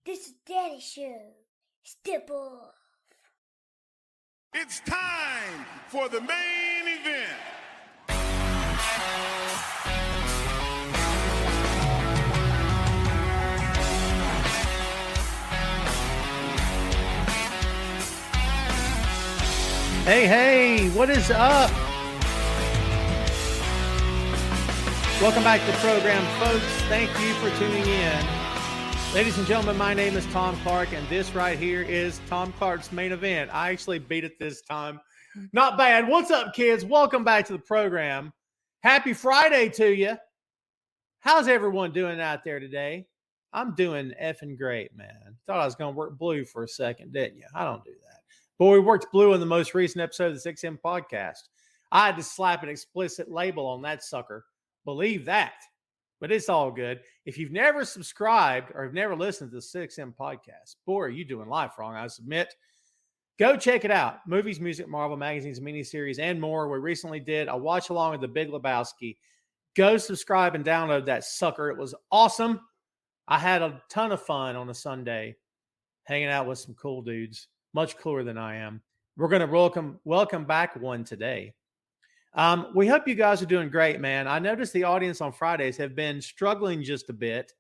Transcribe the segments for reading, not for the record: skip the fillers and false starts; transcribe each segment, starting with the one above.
This is Daddy Show. Step off. It's time for the main event. Hey, what is up? Welcome back to the program, folks. Thank you for tuning in. Ladies and gentlemen, my name is Tom Clark, and this right here is Tom Clark's main event. I actually beat it this time. Not bad. What's up, kids? Welcome back to the program. Happy Friday to you. How's everyone doing out there today? I'm doing effing great, man. Thought I was going to work blue for a second, didn't you? I don't do that. But we worked blue in the most recent episode of the 6M podcast. I had to slap an explicit label on that sucker. Believe that. But it's all good. If you've never subscribed or have never listened to the 6M podcast, boy, are you doing life wrong, I submit. Go check it out. Movies, music, Marvel, magazines, miniseries, and more. We recently did a watch along with The Big Lebowski. Go subscribe and download that sucker. It was awesome. I had a ton of fun on a Sunday hanging out with some cool dudes. Much cooler than I am. We're going to welcome back one today. We hope you guys are doing great, man. I noticed the audience on Fridays have been struggling just a bit.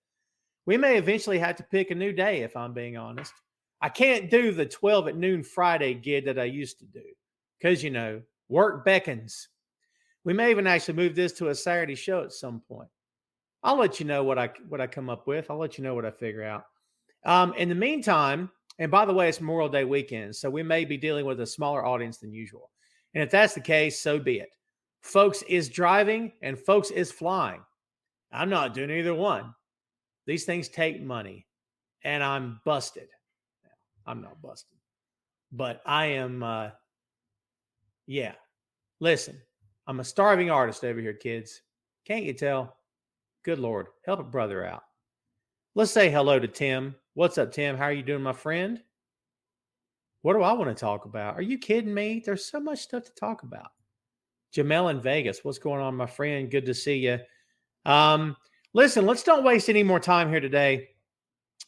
We may eventually have to pick a new day, if I'm being honest. I can't do the 12 at noon Friday gig that I used to do because, work beckons. We may even actually move this to a Saturday show at some point. I'll let you know what I come up with. I'll let you know what I figure out. In the meantime, and by the way, it's Memorial Day weekend, so we may be dealing with a smaller audience than usual. And if that's the case, so be it. Folks is driving and folks is flying. I'm not doing either one. These things take money, and I'm busted. I'm not busted, but I am, Listen, I'm a starving artist over here, kids. Can't you tell? Good Lord, help a brother out. Let's say hello to Tim. What's up, Tim? How are you doing, my friend? What do I want to talk about? Are you kidding me? There's so much stuff to talk about. Jamel in Vegas. What's going on, my friend? Good to see you. Listen, let's don't waste any more time here today.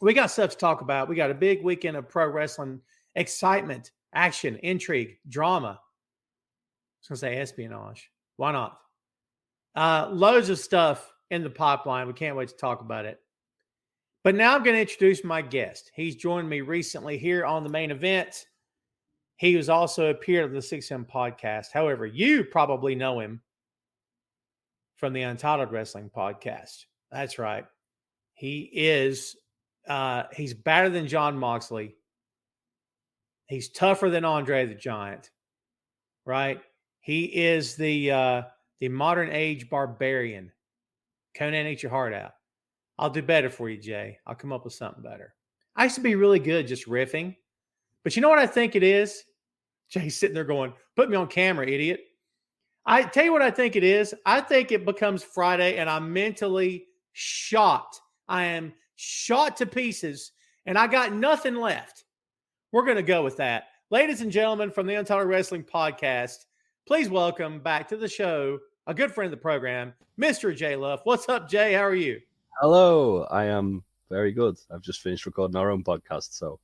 We got stuff to talk about. We got a big weekend of pro wrestling excitement, action, intrigue, drama. I was going to say espionage. Why not? Loads of stuff in the pipeline. We can't wait to talk about it. But now I'm going to introduce my guest. He's joined me recently here on the main event. He has also appeared on the 6M podcast. However, you probably know him from the Untitled Wrestling podcast. That's right. He is, he's better than Jon Moxley. He's tougher than Andre the Giant, right? He is the modern age barbarian. Conan, eat your heart out. I'll do better for you, Jay. I'll come up with something better. I used to be really good just riffing. But you know what I think it is? Jay's sitting there going, put me on camera, idiot. I tell you what I think it is. I think it becomes Friday and I'm mentally shot. I am shot to pieces and I got nothing left. We're going to go with that. Ladies and gentlemen from the Untitled Wrestling Podcast, please welcome back to the show a good friend of the program, Mr. Jay Luft. What's up, Jay? How are you? Hello, I am very good. I've just finished recording our own podcast, so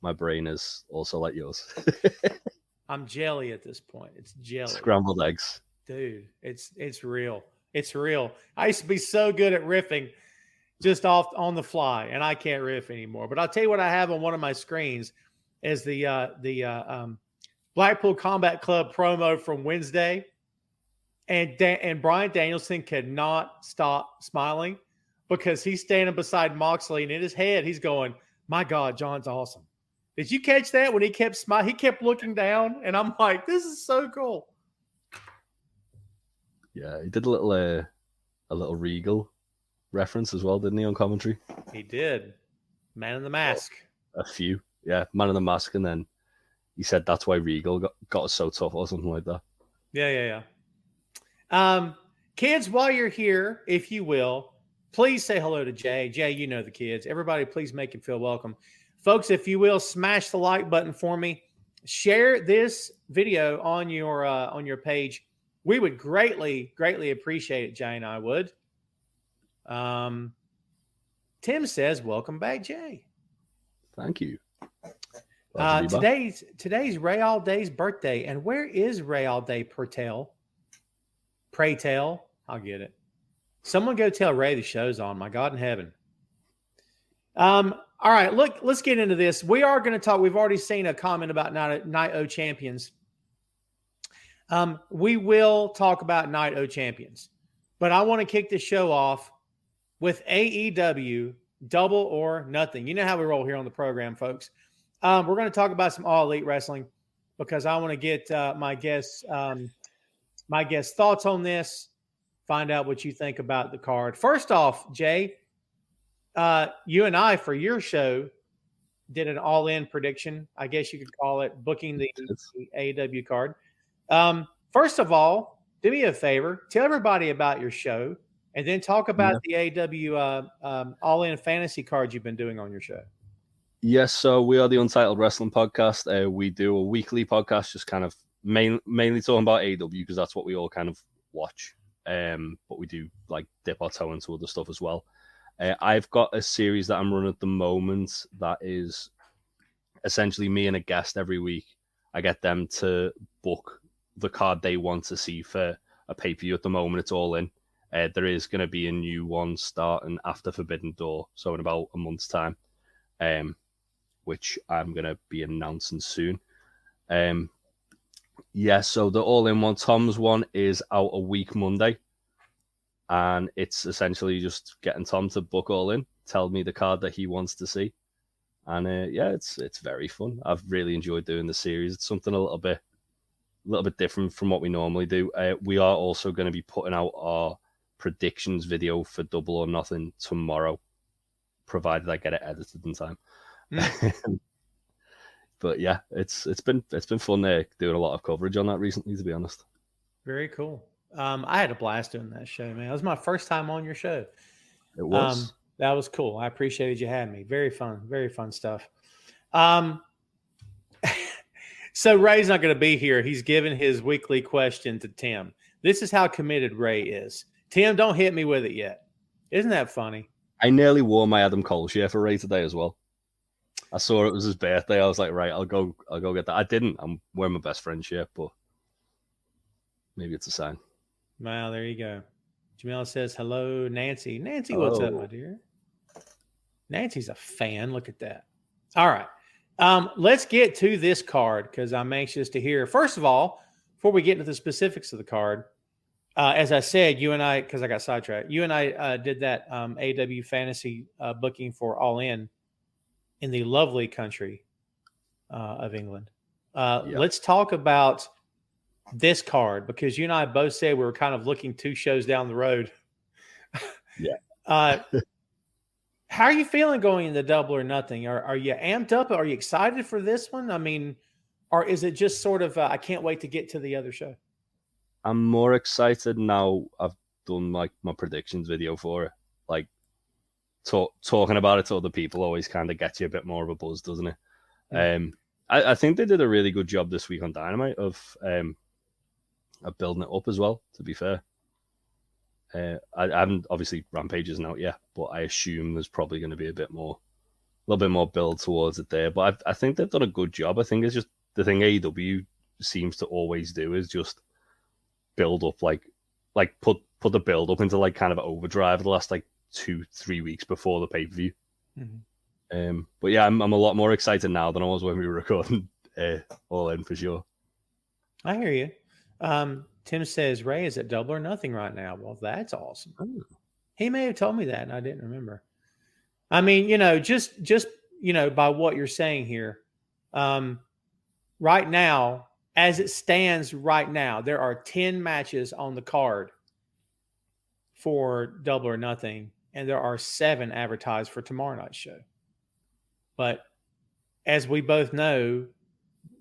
my brain is also like yours. I'm jelly at this point. It's jelly. Scrambled eggs. Dude, it's real. It's real. I used to be so good at riffing just off on the fly, and I can't riff anymore. But I'll tell you what I have on one of my screens is the Blackpool Combat Club promo from Wednesday. And Bryan Danielson could not stop smiling because he's standing beside Moxley, and in his head, he's going, my God, John's awesome. Did you catch that when he kept smiling? He kept looking down, and I'm like, this is so cool. Yeah, he did a little Regal reference as well, didn't he, on commentary? He did. Man in the Mask. A few. Yeah, Man in the Mask, and then he said that's why Regal got us so tough or something like that. Yeah. Kids, while you're here, if you will, please say hello to Jay. Jay, you know the kids. Everybody, please make him feel welcome. Folks, if you will, smash the like button for me. Share this video on your page. We would greatly appreciate it, Jay and I would. Tim says, welcome back, Jay. Thank you. Glad to be back. Today's Ray All Day's birthday. And where is Ray All Day Pray tell. I'll get it. Someone go tell Ray the show's on. My God in heaven. All right, look, let's get into this. We are going to talk. We've already seen a comment about Night O Champions. We will talk about Night O Champions, but I want to kick the show off with AEW Double or Nothing. You know how we roll here on the program, folks. We're going to talk about some All Elite Wrestling because I want to get my guests' thoughts on this. Find out what you think about the card. First off, Jay, you and I, for your show, did an all-in prediction. I guess you could call it booking the AEW card. First of all, do me a favor. Tell everybody about your show, and then talk about the AEW all-in fantasy cards you've been doing on your show. Yes, so we are the Untitled Wrestling Podcast. We do a weekly podcast, just kind of mainly talking about AEW because that's what we all kind of watch. But we do like dip our toe into other stuff as well. I've got a series that I'm running at the moment that is essentially me and a guest every week. I get them to book the card they want to see for a pay-per-view. At the moment, it's all in. There is going to be a new one starting after Forbidden Door, so in about a month's time, which I'm going to be announcing soon. Yeah, so the all-in one, Tom's one, is out a week Monday. And it's essentially just getting Tom to book all in, tell me the card that he wants to see. And yeah, it's very fun. I've really enjoyed doing the series. It's something a little bit different from what we normally do. We are also going to be putting out our predictions video for Double or Nothing tomorrow, provided I get it edited in time. But yeah, it's been fun doing a lot of coverage on that recently, to be honest. Very cool. I had a blast doing that show, man. It was my first time on your show. It was. That was cool. I appreciated you having me. Very fun stuff. So Ray's not going to be here. He's given his weekly question to Tim. This is how committed Ray is. Tim, don't hit me with it yet. Isn't that funny? I nearly wore my Adam Cole shirt for Ray today as well. I saw it was his birthday. I was like, right, I'll go get that. I didn't. I'm wearing my best friend's shirt, but maybe it's a sign. Wow, there you go. Jamila says, hello, Nancy. Nancy, what's up, my dear? Nancy's a fan. Look at that. All right. Let's get to this card because I'm anxious to hear. First of all, before we get into the specifics of the card, as I said, you and I, because I got sidetracked, you and I did that AW fantasy booking for All In the lovely country of England. Let's talk about this card because you and I both said we were kind of looking 2 shows down the road. Yeah. How are you feeling going into Double or Nothing? Are you amped up? Are you excited for this one? I mean, or is it just sort of I can't wait to get to the other show? I'm more excited now. I've done like my predictions video for it. Like talking about it to other people always kind of gets you a bit more of a buzz, doesn't it? Mm-hmm. I think they did a really good job this week on Dynamite of building it up as well, to be fair. I haven't, obviously, Rampage isn't out yet, but I assume there's probably going to be a little bit more build towards it there. But I think they've done a good job. I think it's just the thing AEW seems to always do is just build up, like put the build up into like kind of overdrive the last like 2-3 weeks before the pay-per-view. Mm-hmm. But yeah, I'm a lot more excited now than I was when we were recording All In for sure. I hear you. Tim says Ray is at Double or Nothing right now. Well, that's awesome. Ooh. He may have told me that and I didn't remember. I mean, just by what you're saying here, right now, as it stands right now, there are 10 matches on the card for Double or Nothing, and there are 7 advertised for tomorrow night's show. But as we both know,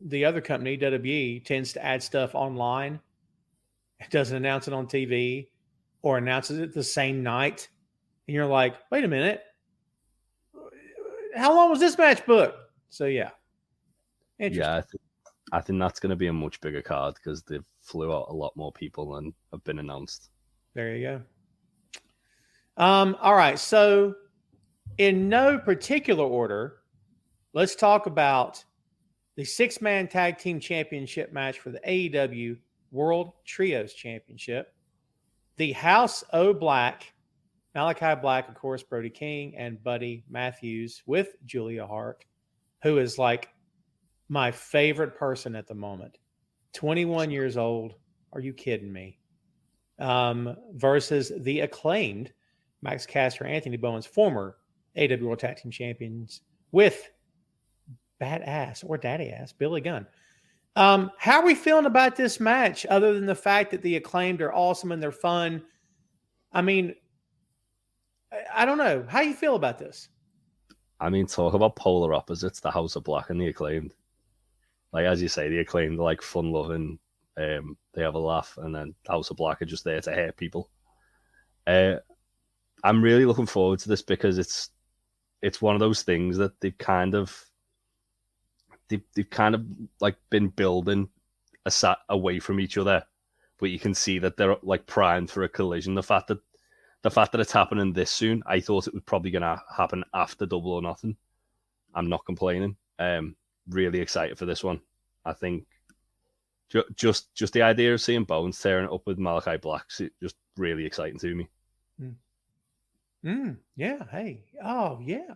the other company, WWE, tends to add stuff online. It doesn't announce it on TV or announces it the same night. And you're like, wait a minute. How long was this match booked? So, yeah. Yeah, I think that's going to be a much bigger card because they've flew out a lot more people than have been announced. There you go. All right. So, in no particular order, let's talk about the 6-man tag team championship match for the AEW World Trios Championship. The House O Black, Malachi Black, of course, Brody King, and Buddy Matthews with Julia Hart, who is like my favorite person at the moment. 21 years old. Are you kidding me? Versus the Acclaimed, Max Caster, Anthony Bowens, former AEW World Tag Team Champions, with badass or daddy ass Billy Gunn. How are we feeling about this match, other than the fact that the Acclaimed are awesome and they're fun? I mean, I don't know. How do you feel about this? I mean, talk about polar opposites, the House of Black and the Acclaimed. Like, as you say, the Acclaimed are like fun-loving. They have a laugh, and then House of Black are just there to hurt people. I'm really looking forward to this because it's one of those things that they've kind of like been building away from each other, but you can see that they're like primed for a collision. The fact that it's happening this soon, I thought it was probably going to happen after Double or Nothing. I'm not complaining. Really excited for this one. I think just the idea of seeing Bones tearing it up with Malachi Black is just really exciting to me. Yeah. Hey. Oh, yeah.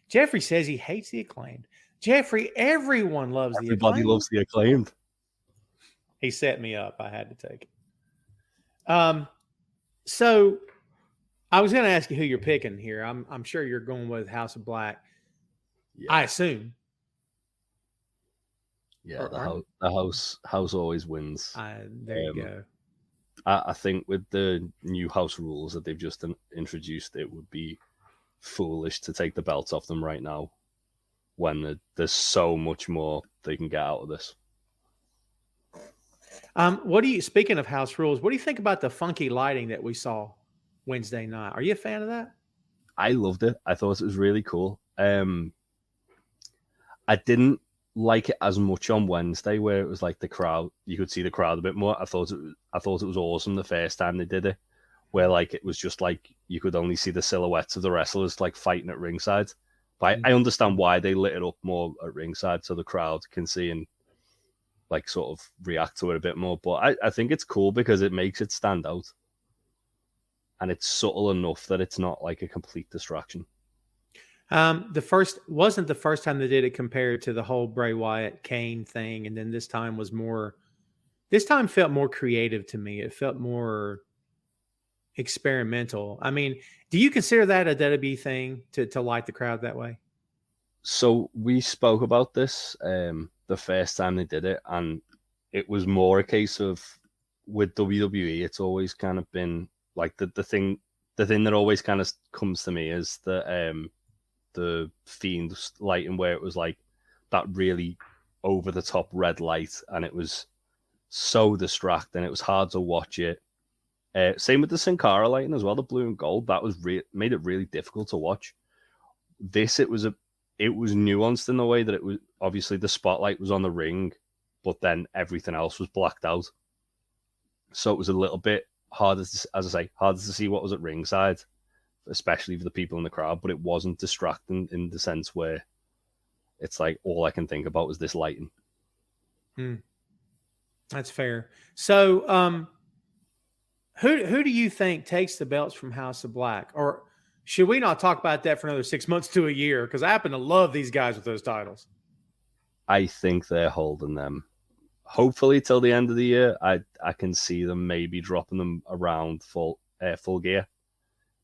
Jeffrey says he hates the Acclaimed. Jeffrey, everyone loves the Acclaimed. Everybody loves the Acclaimed. He set me up. I had to take it. So I was going to ask you who you're picking here. I'm sure you're going with House of Black. Yeah. I assume. Yeah, the house always wins. There you go. I think with the new house rules that they've just introduced, it would be foolish to take the belts off them right now when there's so much more they can get out of this. Speaking of house rules, what do you think about the funky lighting that we saw Wednesday night? Are you a fan of that? I loved it. I thought it was really cool. I didn't like it as much on Wednesday, where it was like the crowd, you could see the crowd a bit more. I thought it was awesome the first time they did it, where like it was just like you could only see the silhouettes of the wrestlers like fighting at ringside. But I understand why they lit it up more at ringside so the crowd can see and like sort of react to it a bit more. But I think it's cool because it makes it stand out, and it's subtle enough that it's not like a complete distraction. Wasn't the first time they did it compared to the whole Bray Wyatt Kane thing, and then this time felt more creative to me. It felt more experimental. I mean, do you consider that a WWE thing to light the crowd that way? So we spoke about this the first time they did it, and it was more a case of with WWE, it's always kind of been like the thing that always kind of comes to me is the Fiend lighting, where it was like that really over the top red light, and it was so distracting. It was hard to watch it. Same with the Sin Cara lighting as well, the blue and gold. That was made it really difficult to watch. This it was nuanced in the way that it was obviously the spotlight was on the ring, but then everything else was blacked out. So it was a little bit harder to see what was at ringside, especially for the people in the crowd, but it wasn't distracting in the sense where it's like all I can think about is this lighting. That's fair. So who do you think takes the belts from House of Black? Or should we not talk about that for another 6 months to a year? Because I happen to love these guys with those titles. I think they're holding them. Hopefully till the end of the year. I can see them maybe dropping them around full gear.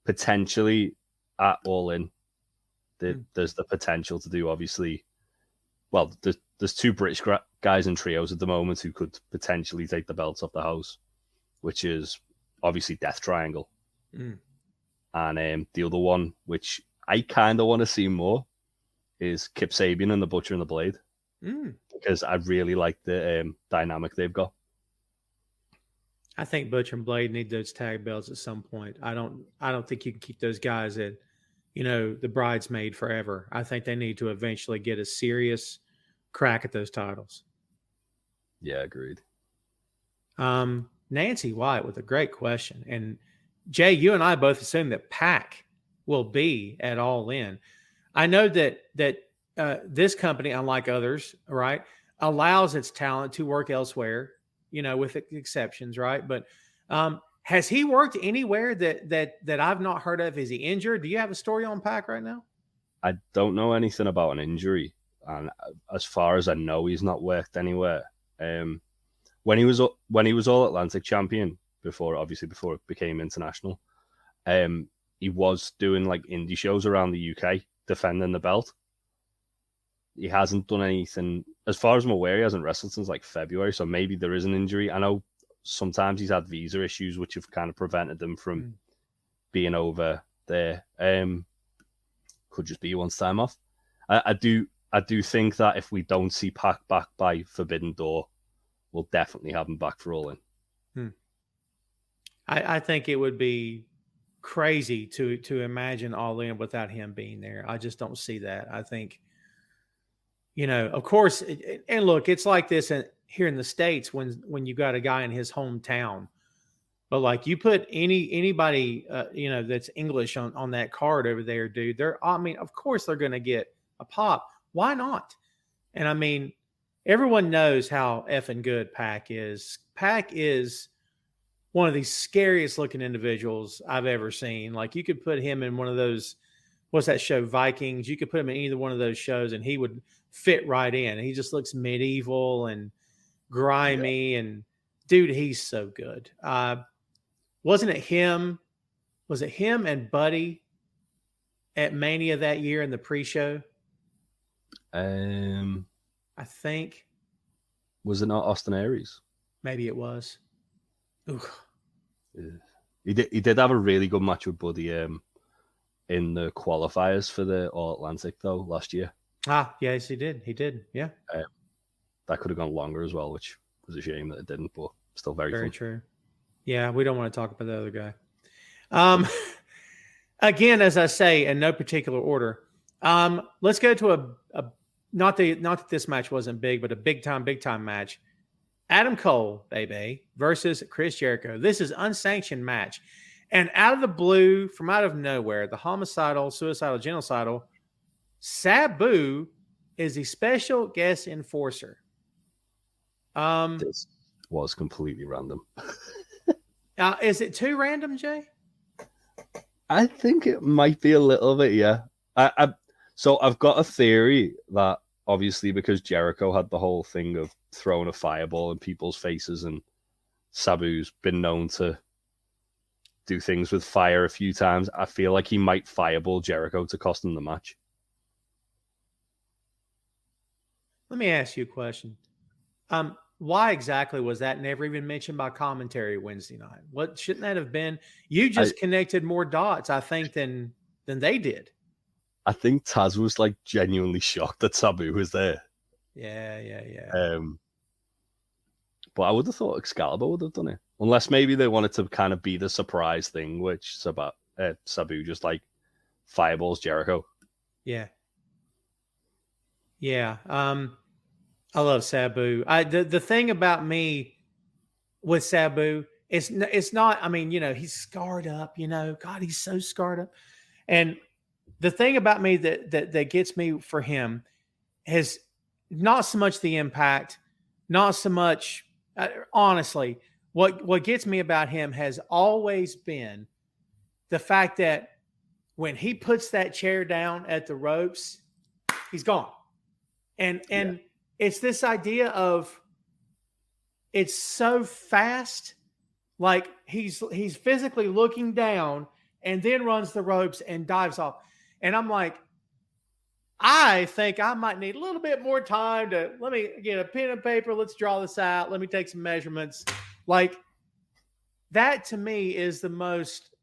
Potentially at All In. There's the potential to do, obviously. Well, there's two British guys in trios at the moment who could potentially take the belts off the house, which is obviously Death Triangle. And the other one, which I kind of want to see more, is Kip Sabian and the Butcher and the Blade. Because I really like the dynamic they've got. I think Butcher and Blade need those tag belts at some point. I don't think you can keep those guys at, the bridesmaid forever. I think they need to eventually get a serious crack at those titles. Yeah, agreed. Nancy White with a great question. And Jay, you and I both assume that Pac will be at All In. I know that this company, unlike others, right, allows its talent to work elsewhere, with exceptions, right? But has he worked anywhere that I've not heard of? Is he injured? Do you have a story on Pac right now? I don't know anything about an injury, and as far as I know, he's not worked anywhere. When he was All Atlantic champion before it became international, he was doing like indie shows around the UK defending the belt. He hasn't done anything, as far as I'm aware. He hasn't wrestled since like February, so maybe there is an injury. I know sometimes he's had visa issues, which have kind of prevented him from being over there. Could just be once time off. I do think that if we don't see Pac back by Forbidden Door, we'll definitely have him back for All In. I think it would be crazy to imagine All In without him being there. I just don't see that. I think, of course, and look, it's like this here in the States when you got a guy in his hometown. But like you put anybody, that's English on that card over there, dude, of course they're going to get a pop. Why not? And I mean, everyone knows how effing good Pac is. Pac is one of the scariest looking individuals I've ever seen. Like you could put him in one of those, what's that show, Vikings? You could put him in either one of those shows and he would fit right in. He just looks medieval and grimy. And dude, he's so good. Wasn't it him? Was it him and Buddy at Mania that year in the pre-show? I think. Was it not Austin Aries? Maybe it was. Ooh. He did have a really good match with Buddy in the qualifiers for the All Atlantic though last year. Yes, he did. Yeah. That could have gone longer as well, which was a shame that it didn't, but still very fun. True. Yeah, we don't want to talk about the other guy. Again, as I say, in no particular order. Let's go to a not that this match wasn't big, but a big time match. Adam Cole, baby, versus Chris Jericho. This is unsanctioned match. And out of the blue, from out of nowhere, the homicidal, suicidal, genocidal, Sabu is the special guest enforcer. This was completely random. Is it too random, Jay? I think it might be a little bit, yeah. So I've got a theory that obviously because Jericho had the whole thing of throwing a fireball in people's faces, and Sabu's been known to do things with fire a few times, I feel like he might fireball Jericho to cost him the match. Let me ask you a question. Why exactly was that never even mentioned by commentary Wednesday night? What shouldn't that have been? You just connected more dots, I think, than they did. I think Taz was like genuinely shocked that Sabu was there. Yeah. But I would have thought Excalibur would have done it, unless maybe they wanted to kind of be the surprise thing, which Sabu just like fireballs Jericho. Yeah. I love Sabu. The thing about me with Sabu, it's not, I mean, he's scarred up, God, he's so scarred up. And the thing about me that gets me for him is not so much the impact, not so much, honestly, what gets me about him has always been the fact that when he puts that chair down at the ropes, he's gone. And it's this idea of it's so fast, like he's physically looking down and then runs the ropes and dives off. And I'm like, I think I might need a little bit more time let me get a pen and paper. Let's draw this out. Let me take some measurements. Like that to me is the most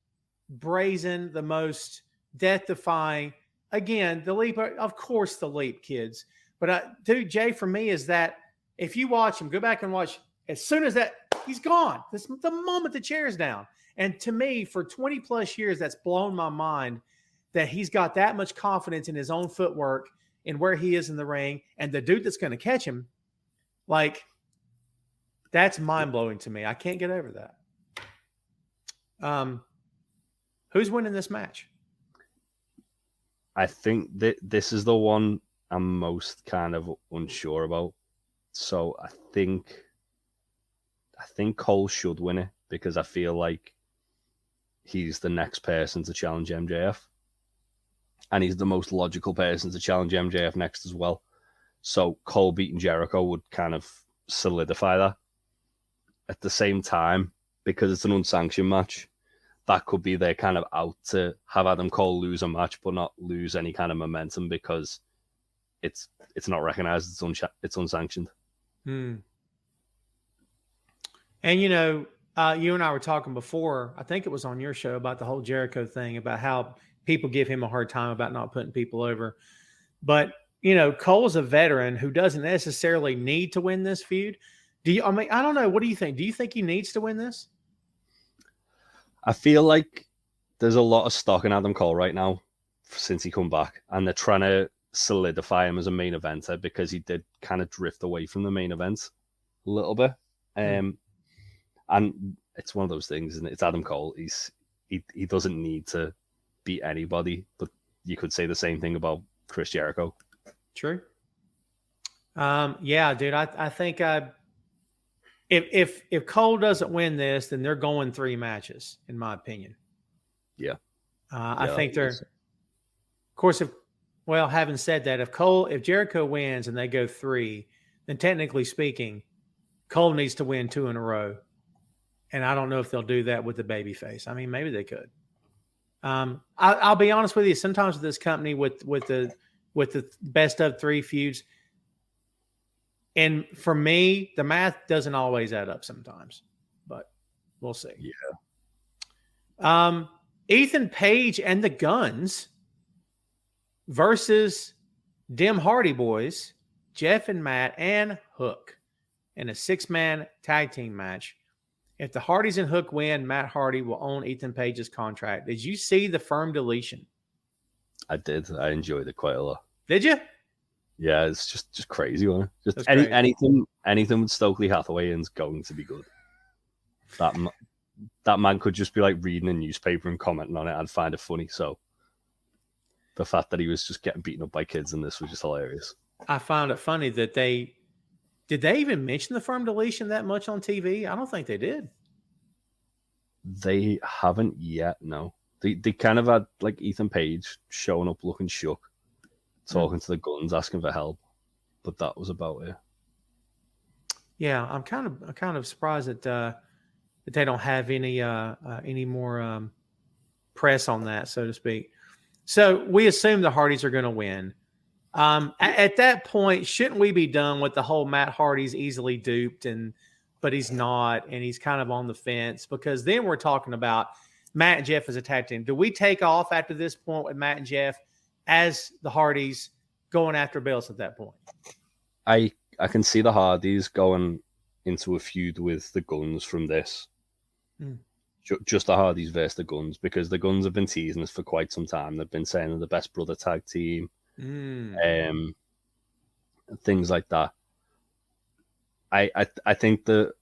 brazen, the most death-defying. Again, the leap, of course, the leap, kids. But dude, Jay, for me is that if you watch him, go back and watch, as soon as that, he's gone. This the moment the chair's down. And to me, for 20 plus years, that's blown my mind that he's got that much confidence in his own footwork and where he is in the ring. And the dude that's going to catch him, like, that's mind-blowing to me. I can't get over that. Who's winning this match? I think that this is the one I'm most kind of unsure about. So I think Cole should win it because I feel like he's the next person to challenge MJF. And he's the most logical person to challenge MJF next as well. So Cole beating Jericho would kind of solidify that. At the same time, because it's an unsanctioned match, that could be their kind of out to have Adam Cole lose a match but not lose any kind of momentum because it's not recognized, it's unsanctioned. And you know, you and I were talking before, I think it was on your show, about the whole Jericho thing, about how people give him a hard time about not putting people over. But, you know, Cole's a veteran who doesn't necessarily need to win this feud. I mean, I don't know. What do you think? Do you think he needs to win this? I feel like there's a lot of stock in Adam Cole right now since he come back, and they're trying to solidify him as a main eventer because he did kind of drift away from the main event a little bit. And it's one of those things, and it's Adam Cole. He doesn't need to beat anybody, but you could say the same thing about Chris Jericho. True. Yeah, dude. I think if Cole doesn't win this, then they're going 3 matches, in my opinion. Yeah. I think they're. Of course, having said that, if Jericho wins and they go 3, then technically speaking, Cole needs to win 2 in a row. And I don't know if they'll do that with the babyface. I mean, maybe they could. I'll be honest with you. Sometimes with this company, with the best of 3 feuds, and for me, the math doesn't always add up sometimes, but we'll see. Yeah. Ethan Page and the Guns versus Dim Hardy Boys, Jeff and Matt and Hook, in a 6-man tag team match. If the Hardys and Hook win, Matt Hardy will own Ethan Page's contract. Did you see the firm deletion? I did. I enjoyed it quite a lot. Did you? Yeah, it's just crazy, wasn't it? Just anything with Stokely Hathaway is going to be good. That man could just be like reading a newspaper and commenting on it. I'd find it funny. So the fact that he was just getting beaten up by kids in this was just hilarious. I found it funny that did they even mention the firm deletion that much on TV? I don't think they did. They haven't yet, no. They kind of had like Ethan Page showing up looking shook, talking to the Guns, asking for help, but that was about it. Yeah, I'm kind of surprised that they don't have any more press on that, so to speak. So we assume the Hardys are going to win. At that point, shouldn't we be done with the whole Matt Hardy's easily duped but he's not, and he's kind of on the fence? Because then we're talking about Matt and Jeff as a tag team. Do we take off after this point with Matt and Jeff as the Hardys going after belts at that point? I can see the Hardys going into a feud with the Guns from this. Just the Hardys versus the Guns, because the Guns have been teasing us for quite some time. They've been saying they're the best brother tag team. Things like that. I think the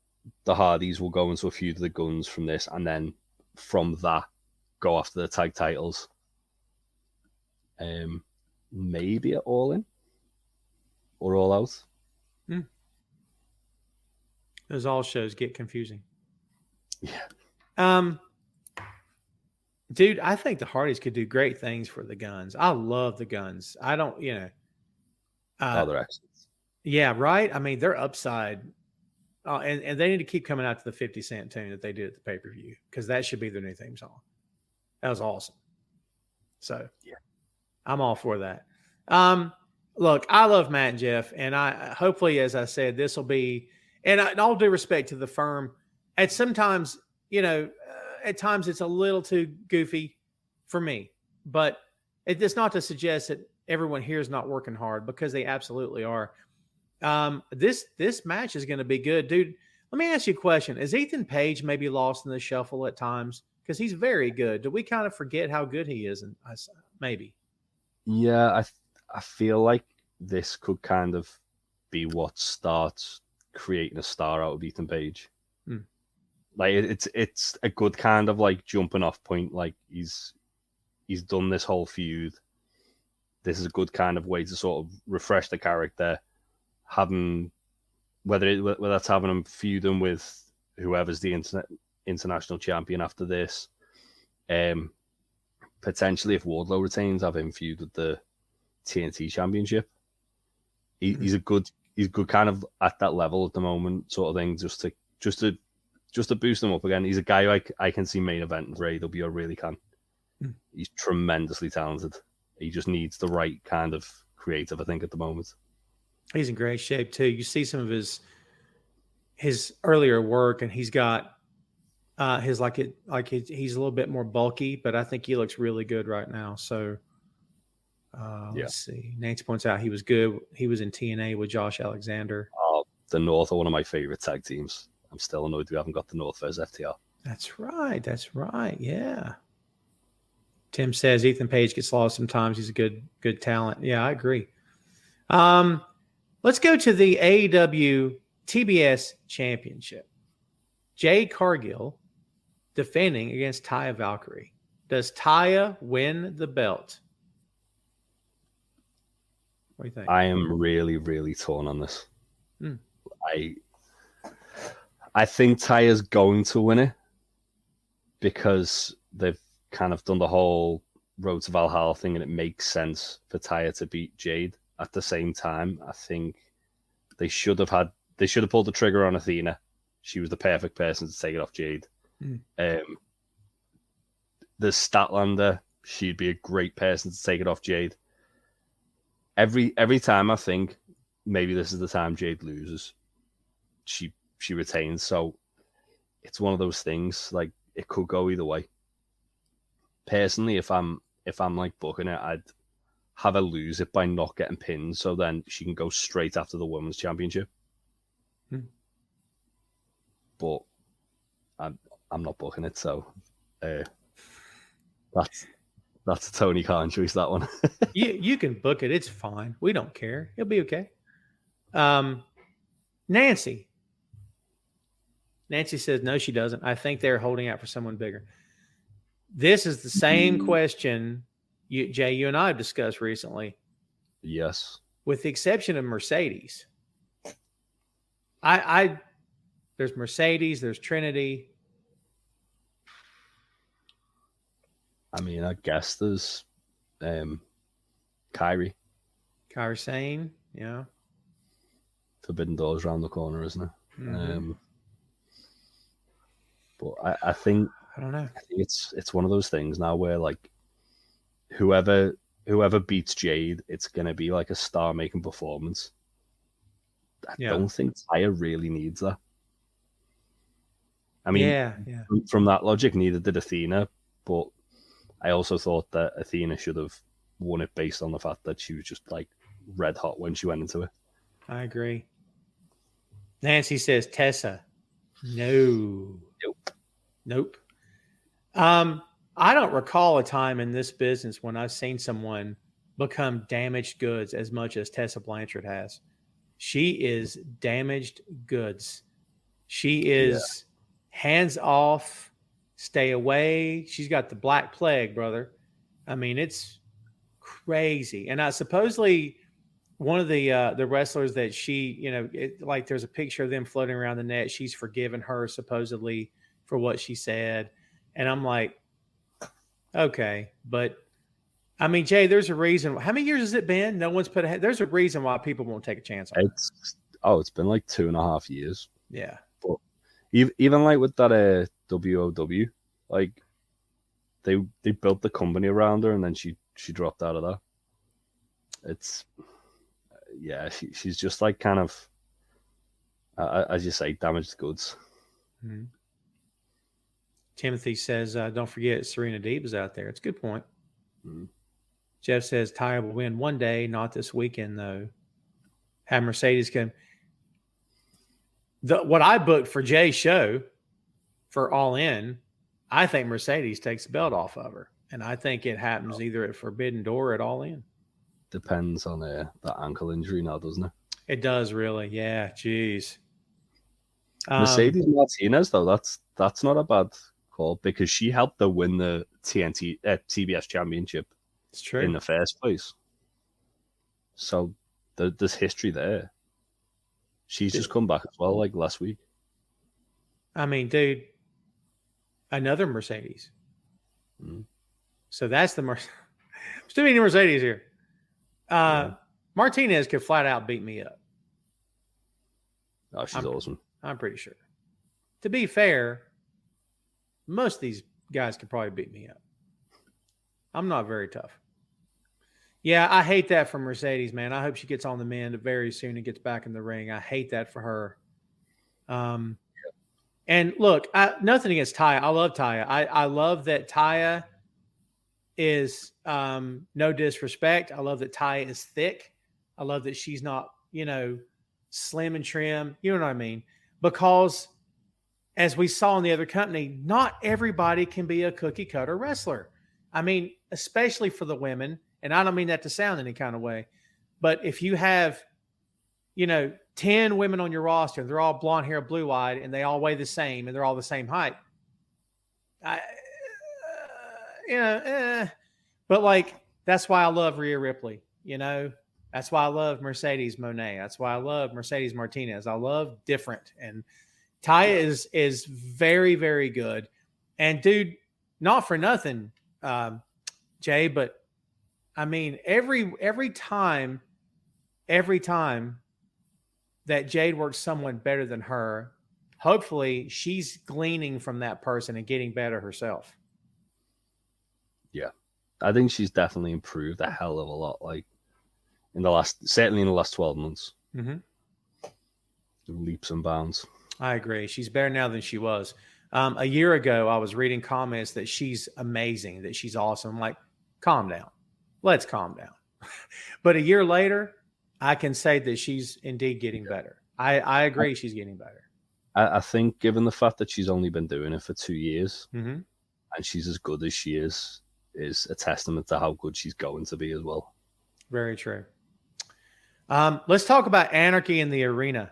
Hardys will go into a feud with the Guns from this, and then from that go after the tag titles. Maybe at All In or All Out. Those all shows get confusing. Yeah. Dude, I think the Hardys could do great things for the Guns. I love the Guns. I don't, they're excellent. Yeah, right? I mean, they're upside. And they need to keep coming out to the 50 Cent tune that they did at the pay-per-view, because that should be their new theme song. That was awesome. So, yeah, I'm all for that. Look, I love Matt and Jeff, and I hopefully, as I said, this will be, and in all due respect to the firm, at sometimes, at times it's a little too goofy for me, but it's not to suggest that everyone here is not working hard, because they absolutely are. This match is going to be good, dude. Let me ask you a question. Is Ethan Page maybe lost in the shuffle at times? Because he's very good. Do we kind of forget how good he is? And maybe. Yeah, I feel like this could kind of be what starts creating a star out of Ethan Page. Like it's a good kind of like jumping off point. Like he's done this whole feud. this is a good kind of way to sort of refresh the character, having whether that's having him feuding with whoever's the international champion after this. Potentially, if Wardlow retains, have him feud with the TNT Championship. He's good kind of at that level at the moment, sort of thing, just to boost him up again. He's a guy I can see main event for AEW. I really can. He's tremendously talented. He just needs the right kind of creative, I think, at the moment. He's in great shape too. You see some of his earlier work, and he's got he's a little bit more bulky, but I think he looks really good right now. So let's see. Nancy points out he was good. He was in TNA with Josh Alexander. The North are one of my favorite tag teams. I'm still annoyed we haven't got the North versus FTR. That's right. Yeah. Tim says Ethan Page gets lost sometimes. He's a good talent. Yeah, I agree. Let's go to the AEW TBS Championship. Jade Cargill defending against Taya Valkyrie. Does Taya win the belt? What do you think? I am really, really torn on this. I think Taya's going to win it because they've kind of done the whole Road to Valhalla thing, and it makes sense for Taya to beat Jade. At the same time, I think they should have pulled the trigger on Athena. She was the perfect person to take it off Jade. The Statlander, she'd be a great person to take it off Jade. Every time I think maybe this is the time Jade loses, she retains. So it's one of those things, like, it could go either way. Personally, if I'm like booking it, I'd have her lose it by not getting pinned, so then she can go straight after the women's championship. But I'm not booking it, so that's a Tony Khan choice, that one. you can book it. It's fine. We don't care. It'll be okay. Nancy says no, she doesn't. I think they're holding out for someone bigger. This is the same question, Jay, you and I have discussed recently. Yes. With the exception of Mercedes. There's Mercedes, there's Trinity. I mean, I guess there's Kyrie. Kyrie Sane, yeah. Forbidden Doors around the corner, isn't it? Mm-hmm. But I think I don't know. I think it's one of those things now where, like, whoever beats Jade, it's gonna be like a star-making performance. I don't think Taya really needs that. I mean, from that logic, neither did Athena, but I also thought that Athena should have won it based on the fact that she was just, like, red hot when she went into it. I agree. Nancy says Tessa. Nope. I don't recall a time in this business when I've seen someone become damaged goods as much as Tessa Blanchard has. She is damaged goods. She is hands off, stay away. She's got the Black Plague, brother. I mean, it's crazy. And supposedly one of the wrestlers that she, like, there's a picture of them floating around the net. She's forgiven her supposedly for what she said. And I'm like, okay, but I mean, Jay, there's a reason. How many years has it been? No one's there's a reason why people won't take a chance on it. It's been like 2.5 years. Yeah. But even like with that WOW, like they built the company around her, and then she dropped out of that. It's she's just like kind of as you say, damaged goods. Mm-hmm. Timothy says, don't forget Serena Deeb is out there. It's a good point. Mm-hmm. Jeff says Taya will win one day, not this weekend, though. Have Mercedes come. What I booked for Jay's show for All In, I think Mercedes takes the belt off of her. And I think it happens either at Forbidden Door or at All In. Depends on that ankle injury now, doesn't it? It does, really. Yeah, geez. Mercedes Martinez, though, that's not a bad call because she helped her win the TBS championship. It's true. In the first place. So there's history there. She's just come back as well, like last week. I mean, dude, another Mercedes. Mm. So that's the Still many Mercedes here. Martinez could flat out beat me up. Oh, she's awesome. I'm pretty sure. To be fair, most of these guys could probably beat me up. I'm not very tough. Yeah, I hate that for Mercedes, man. I hope she gets on the mend very soon and gets back in the ring. I hate that for her. And look, nothing against Taya. I love Taya. I love that Taya is no disrespect. I love that Taya is thick. I love that she's not, slim and trim. You know what I mean? Because as we saw in the other company, not everybody can be a cookie cutter wrestler. I mean, especially for the women. And I don't mean that to sound any kind of way, but if you have, 10 women on your roster, they're all blonde hair, blue eyed, and they all weigh the same, and they're all the same height. But like, that's why I love Rhea Ripley. That's why I love Mercedes Moné. That's why I love Mercedes Martinez. I love different. And Taya is very, very good. And dude, not for nothing, Jay, but I mean, every time that Jade works someone better than her, hopefully she's gleaning from that person and getting better herself. Yeah. I think she's definitely improved a hell of a lot, like certainly in the last 12 months. Mm-hmm. Leaps and bounds. I agree. She's better now than she was. A year ago, I was reading comments that she's amazing, that she's awesome. I'm like, calm down. Let's calm down. But a year later, I can say that she's indeed getting better. I agree she's getting better. I think given the fact that she's only been doing it for 2 years, mm-hmm. and she's as good as she is a testament to how good she's going to be as well. Very true. Let's talk about Anarchy in the Arena.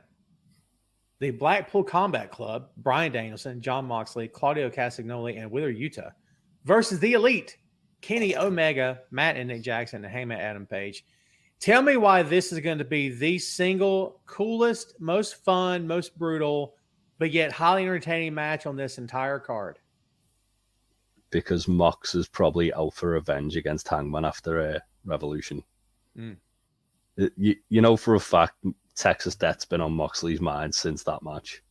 The Blackpool Combat Club, Bryan Danielson, Jon Moxley, Claudio Castagnoli, and Wheeler Yuta versus the Elite, Kenny Omega, Matt and Nick Jackson, and Heyman Adam Page. Tell me why this is going to be the single coolest, most fun, most brutal, but yet highly entertaining match on this entire card. Because Mox is probably out for revenge against Hangman after a Revolution. Mm. You know for a fact Texas Death's been on Moxley's mind since that match.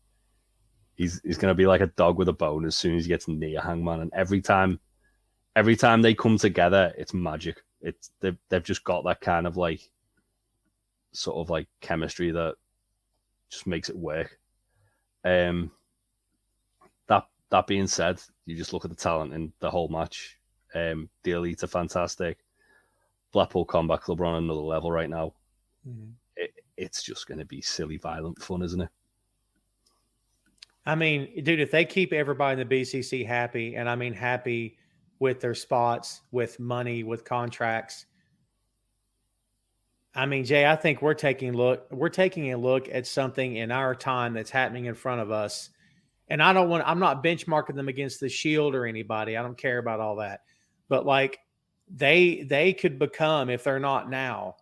He's going to be like a dog with a bone as soon as he gets near Hangman, and every time they come together, it's magic. They've just got that kind of like sort of like chemistry that just makes it work. That being said, you just look at the talent in the whole match. The Elite are fantastic. Blackpool Combat Club are on another level right now. Mm-hmm. It's just going to be silly, violent fun, isn't it? I mean, dude, if they keep everybody in the BCC happy, and I mean happy with their spots, with money, with contracts. I mean, Jay, I think we're taking a look at something in our time that's happening in front of us. And I'm not benchmarking them against the Shield or anybody. I don't care about all that. But like they could become, if they're not now,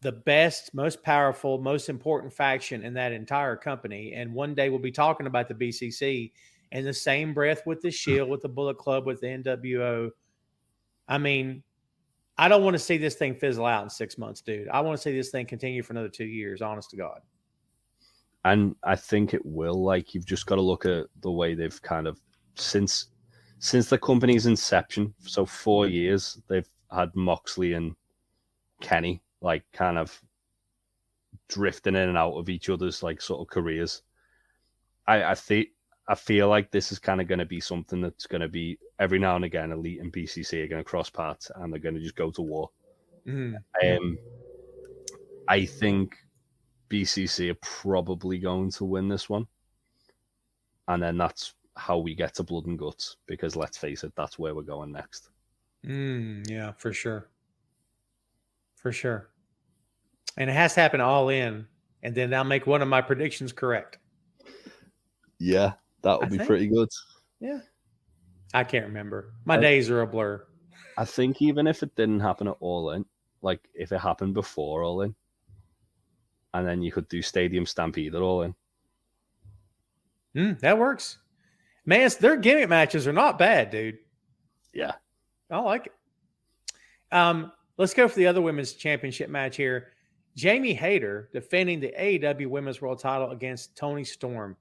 the best, most powerful, most important faction in that entire company. And one day we'll be talking about the BCC in the same breath with the Shield, with the Bullet Club, with the NWO. I mean, I don't want to see this thing fizzle out in 6 months, dude. I want to see this thing continue for another 2 years, honest to God. And I think it will. Like, you've just got to look at the way they've kind of, since the company's inception, so 4 years, they've had Moxley and Kenny, like, kind of drifting in and out of each other's, like, sort of careers. I feel like this is kind of going to be something that's going to be every now and again, Elite and BCC are going to cross paths and they're going to just go to war. Mm. I think BCC are probably going to win this one. And then that's how we get to Blood and Guts, because let's face it, that's where we're going next. Yeah, for sure. For sure. And it has to happen all in, and then I'll make one of my predictions correct. Yeah, that would be pretty good. Yeah. I can't remember. My days are a blur. I think even if it didn't happen at All In, like if it happened before All In, and then you could do Stadium Stampede at All In. That works. Man, their gimmick matches are not bad, dude. Yeah. I like it. Let's go for the other women's championship match here. Jamie Hayter defending the AEW Women's World Title against Toni Storm.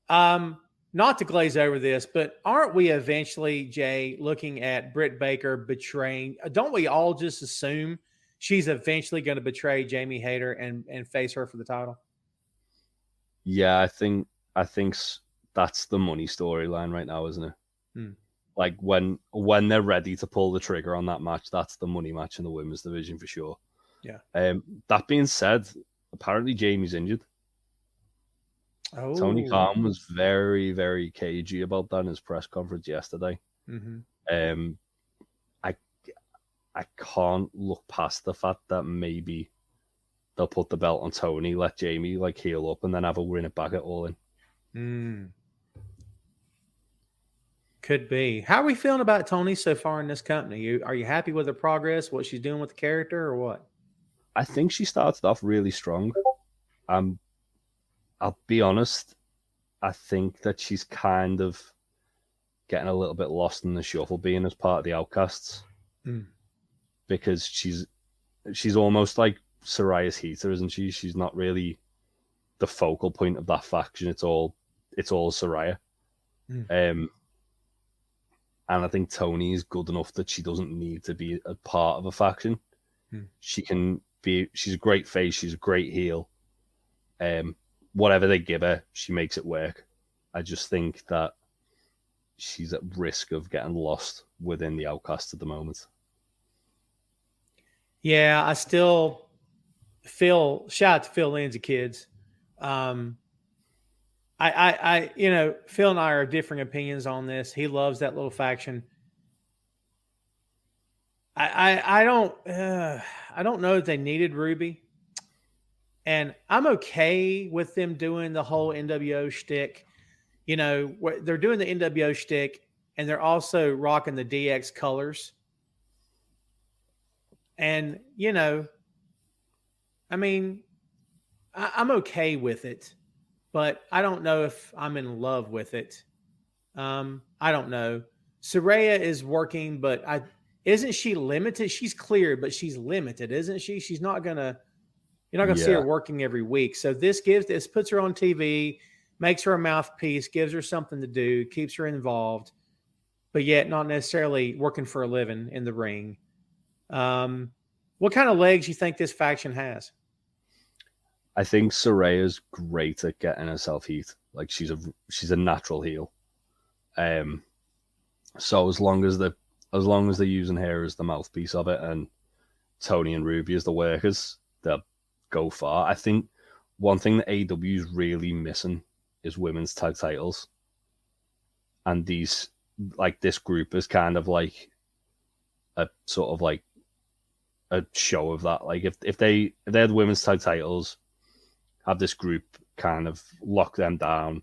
Not to glaze over this, but aren't we eventually, Jay, looking at Britt Baker betraying? Don't we all just assume she's eventually going to betray Jamie Hayter and face her for the title? Yeah, I think that's the money storyline right now, isn't it? Like when they're ready to pull the trigger on that match, that's the money match in the women's division for sure. Yeah. That being said, apparently Jamie's injured. Oh. Tony Khan was very, very cagey about that in his press conference yesterday. Mm-hmm. I can't look past the fact that maybe they'll put the belt on Tony, let Jamie like heal up, and then have her win it back at All In. Could be. How are we feeling about Tony so far in this company? Are you happy with her progress, what she's doing with the character, or what? I think she started off really strong. I'll be honest, I think that she's kind of getting a little bit lost in the shuffle being as part of the Outcasts. Because she's almost like Soraya's Heater, isn't she? She's not really the focal point of that faction. It's all Soraya. And I think Tony is good enough that she doesn't need to be a part of a faction. She's a great face, she's a great heel. Whatever they give her, she makes it work. I just think that she's at risk of getting lost within the Outcast at the moment. Yeah, I still feel, shout out to Phil Lindsay, kids. I Phil and I are differing opinions on this. He loves that little faction. I don't know if they needed Ruby, and I'm okay with them doing the whole NWO shtick. You know, they're doing the NWO shtick, and they're also rocking the DX colors. And I mean, I'm okay with it. But I don't know if I'm in love with it. I don't know. Saraya is working, but isn't she limited? She's cleared, but she's limited, isn't she? She's not you're not gonna see her working every week. So this puts her on TV, makes her a mouthpiece, gives her something to do, keeps her involved, but yet not necessarily working for a living in the ring. What kind of legs you think this faction has? I think Soraya's great at getting herself heat. Like she's a natural heel. So as long as they're using her as the mouthpiece of it, and Tony and Ruby as the workers, they'll go far. I think one thing that AEW is really missing is women's tag titles, and this group is kind of like a sort of like a show of that. Like if they had women's tag titles, have this group kind of lock them down,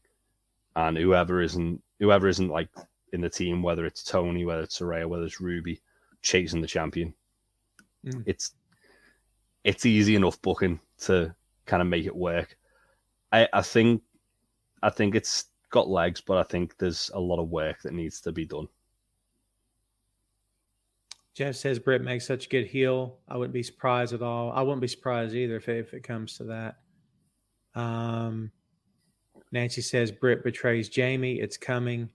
and whoever isn't like in the team, whether it's Tony, whether it's Saraya, whether it's Ruby, chasing the champion. It's easy enough booking to kind of make it work. I think it's got legs, but I think there's a lot of work that needs to be done. Jeff says Britt makes such a good heel. I wouldn't be surprised at all. I wouldn't be surprised either if it comes to that. Nancy says Britt betrays Jamie. It's coming.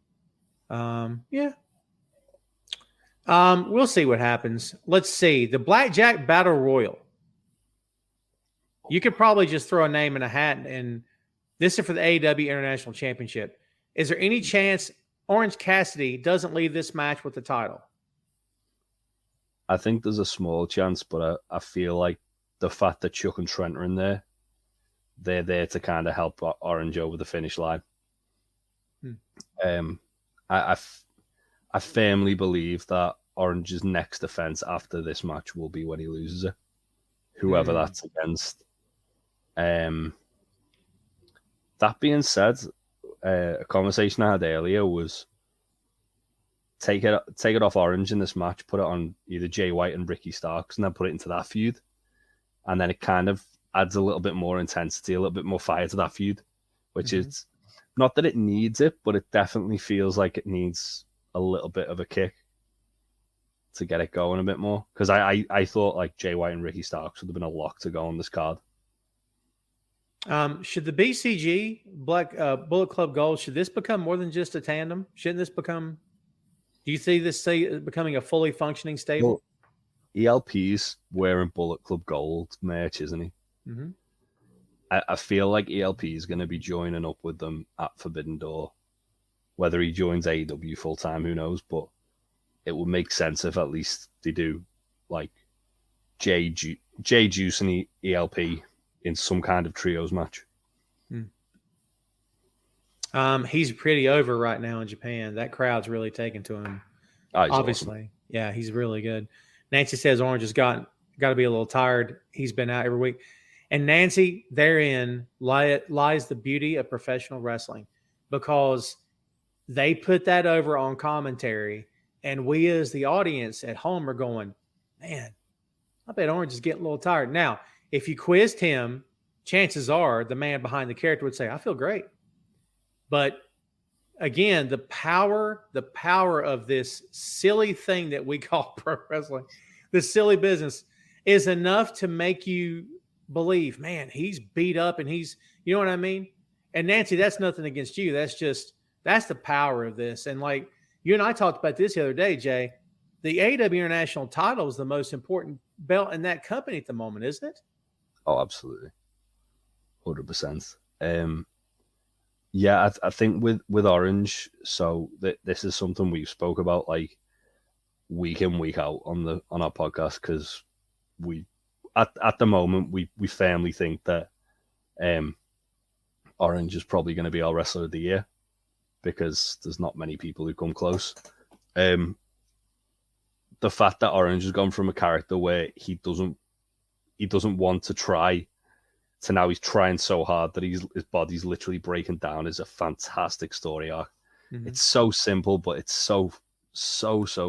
Yeah. We'll see what happens. Let's see. The Blackjack Battle Royal. You could probably just throw a name in a hat, and this is for the AEW International Championship. Is there any chance Orange Cassidy doesn't leave this match with the title? I think there's a small chance, but I feel like the fact that Chuck and Trent are in there, they're there to kind of help Orange over the finish line. I firmly believe that Orange's next defense after this match will be when he loses it, whoever that's against. That being said, a conversation I had earlier was take it off Orange in this match, put it on either Jay White and Ricky Starks, and then put it into that feud, and then it kind of adds a little bit more intensity, a little bit more fire to that feud, which is not that it needs it, but it definitely feels like it needs a little bit of a kick to get it going a bit more. Because I thought like Jay White and Ricky Starks would have been a lock to go on this card. Should the BCG Bullet Club Gold, should this become more than just a tandem? Shouldn't this become? Do you see this becoming a fully functioning stable? Well, ELP's wearing Bullet Club Gold merch, isn't he? Mm-hmm. I feel like ELP is going to be joining up with them at Forbidden Door. Whether he joins AEW full time, who knows? But it would make sense if at least they do like Jay Juice and ELP in some kind of trios match. He's pretty over right now in Japan. That crowd's really taken to him. Obviously. Awesome. Yeah, he's really good. Nancy says Orange has got to be a little tired. He's been out every week. And Nancy, therein lies the beauty of professional wrestling, because they put that over on commentary, and we as the audience at home are going, man, I bet Orange is getting a little tired. Now, if you quizzed him, chances are the man behind the character would say, I feel great. But again, the power of this silly thing that we call pro wrestling, this silly business, is enough to make you believe, man, he's beat up and he's, you know what I mean? And Nancy, that's nothing against you. That's the power of this. And like you and I talked about this the other day, Jay, the AEW International title is the most important belt in that company at the moment, isn't it? Oh, absolutely. 100%. Yeah, I think with Orange, so this is something we've spoke about like week in, week out on our podcast, because we at the moment we firmly think that Orange is probably going to be our wrestler of the year, because there's not many people who come close. The fact that Orange has gone from a character where he doesn't want to try to now he's trying so hard that his body's literally breaking down is a fantastic story arc. Mm-hmm. It's so simple, but it's so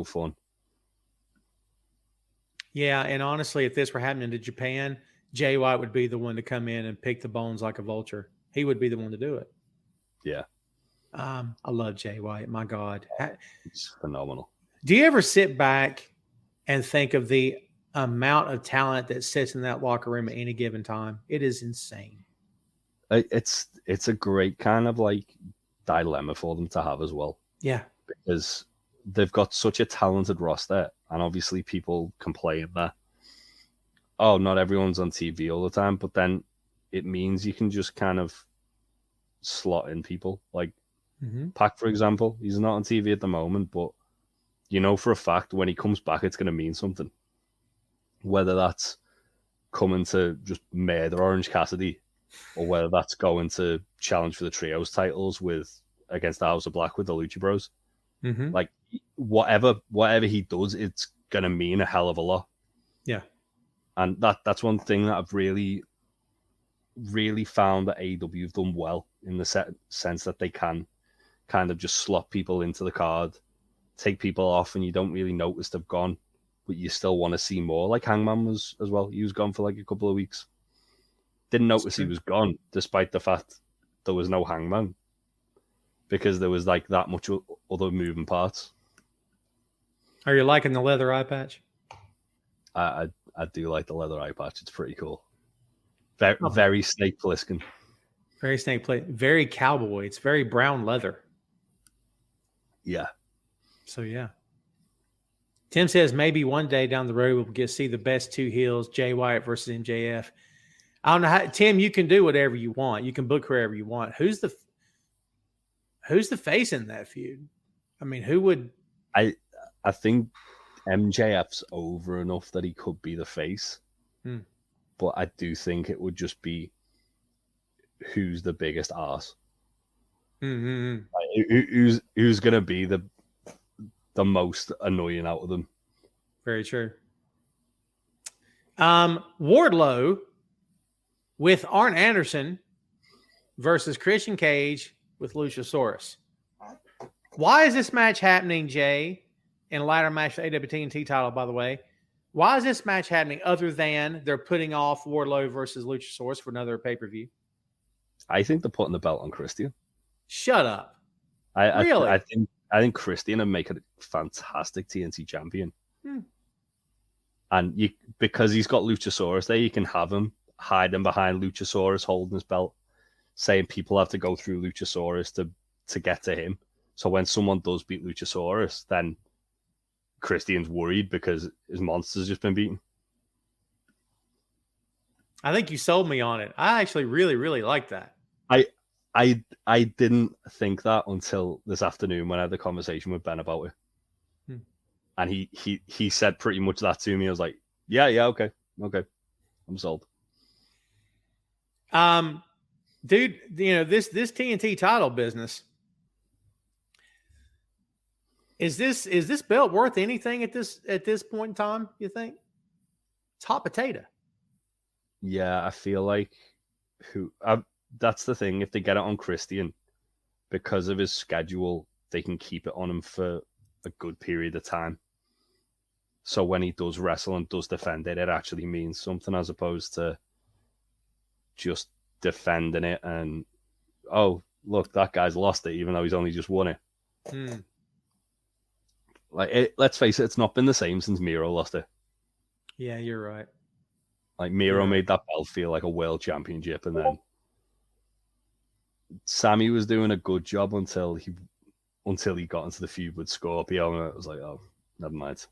fun. Yeah, and honestly, if this were happening to Japan, Jay White would be the one to come in and pick the bones like a vulture. He would be the one to do it. Yeah. I love Jay White. My God. It's phenomenal. Do you ever sit back and think of the amount of talent that sits in that locker room at any given time? It is insane. It's a great kind of like dilemma for them to have as well. Yeah. Because they've got such a talented roster, and obviously people complain that, oh, not everyone's on TV all the time, but then it means you can just kind of slot in people. Like Pac, for example, he's not on TV at the moment, but you know for a fact when he comes back, it's going to mean something. Whether that's coming to just murder Orange Cassidy, or whether that's going to challenge for the trios titles against the House of Black with the Lucha Bros. Mm-hmm. Like whatever he does, it's gonna mean a hell of a lot. Yeah, and that's one thing that I've really found that AEW have done well, in the sense that they can kind of just slot people into the card, take people off, and you don't really notice they've gone, but you still want to see more. Like Hangman was as well. He was gone for like a couple of weeks. Didn't notice he was gone, despite the fact there was no Hangman, because there was like that much other moving parts. Are you liking the leather eye patch? I do like the leather eye patch. It's pretty cool. Very Snake Plissken. Very Snake Plissken. Very cowboy. It's very brown leather. Yeah. So yeah. Tim says maybe one day down the road we'll get to see the best two heels, Jay White versus MJF. I don't know how, Tim, you can do whatever you want. You can book whoever you want. Who's the face in that feud? I mean, who would? I think MJF's over enough that he could be the face. But I do think it would just be who's the biggest arse. Mm-hmm. Like, who's going to be the most annoying out of them. Very true. Wardlow with Arn Anderson versus Christian Cage with Luchasaurus. Why is this match happening, Jay? in a ladder match for the AEW TNT title, by the way. Why is this match happening other than they're putting off Wardlow versus Luchasaurus for another pay-per-view? I think they're putting the belt on Christian. Shut up. I Really? I think Christian would make a fantastic TNT champion. And because he's got Luchasaurus there, you can have him hiding behind Luchasaurus holding his belt, saying people have to go through Luchasaurus to get to him. So when someone does beat Luchasaurus, then Christian's worried because his monster's just been beaten. I think you sold me on it. I actually really, really like that. I didn't think that until this afternoon when I had the conversation with Ben about it. And he said pretty much that to me. I was like, yeah, okay. I'm sold. Dude, this TNT title business, is this belt worth anything at this point in time, you think? It's hot potato. Yeah, I feel like that's the thing. If they get it on Christian, because of his schedule, they can keep it on him for a good period of time. So when he does wrestle and does defend it, it actually means something as opposed to just defending it and, oh, look, that guy's lost it, even though he's only just won it. Let's face it, it's not been the same since Miro lost it. Yeah, you're right. Like Miro made that belt feel like a world championship, and then Sammy was doing a good job until he got into the feud with Scorpio, and it was like, oh, never mind.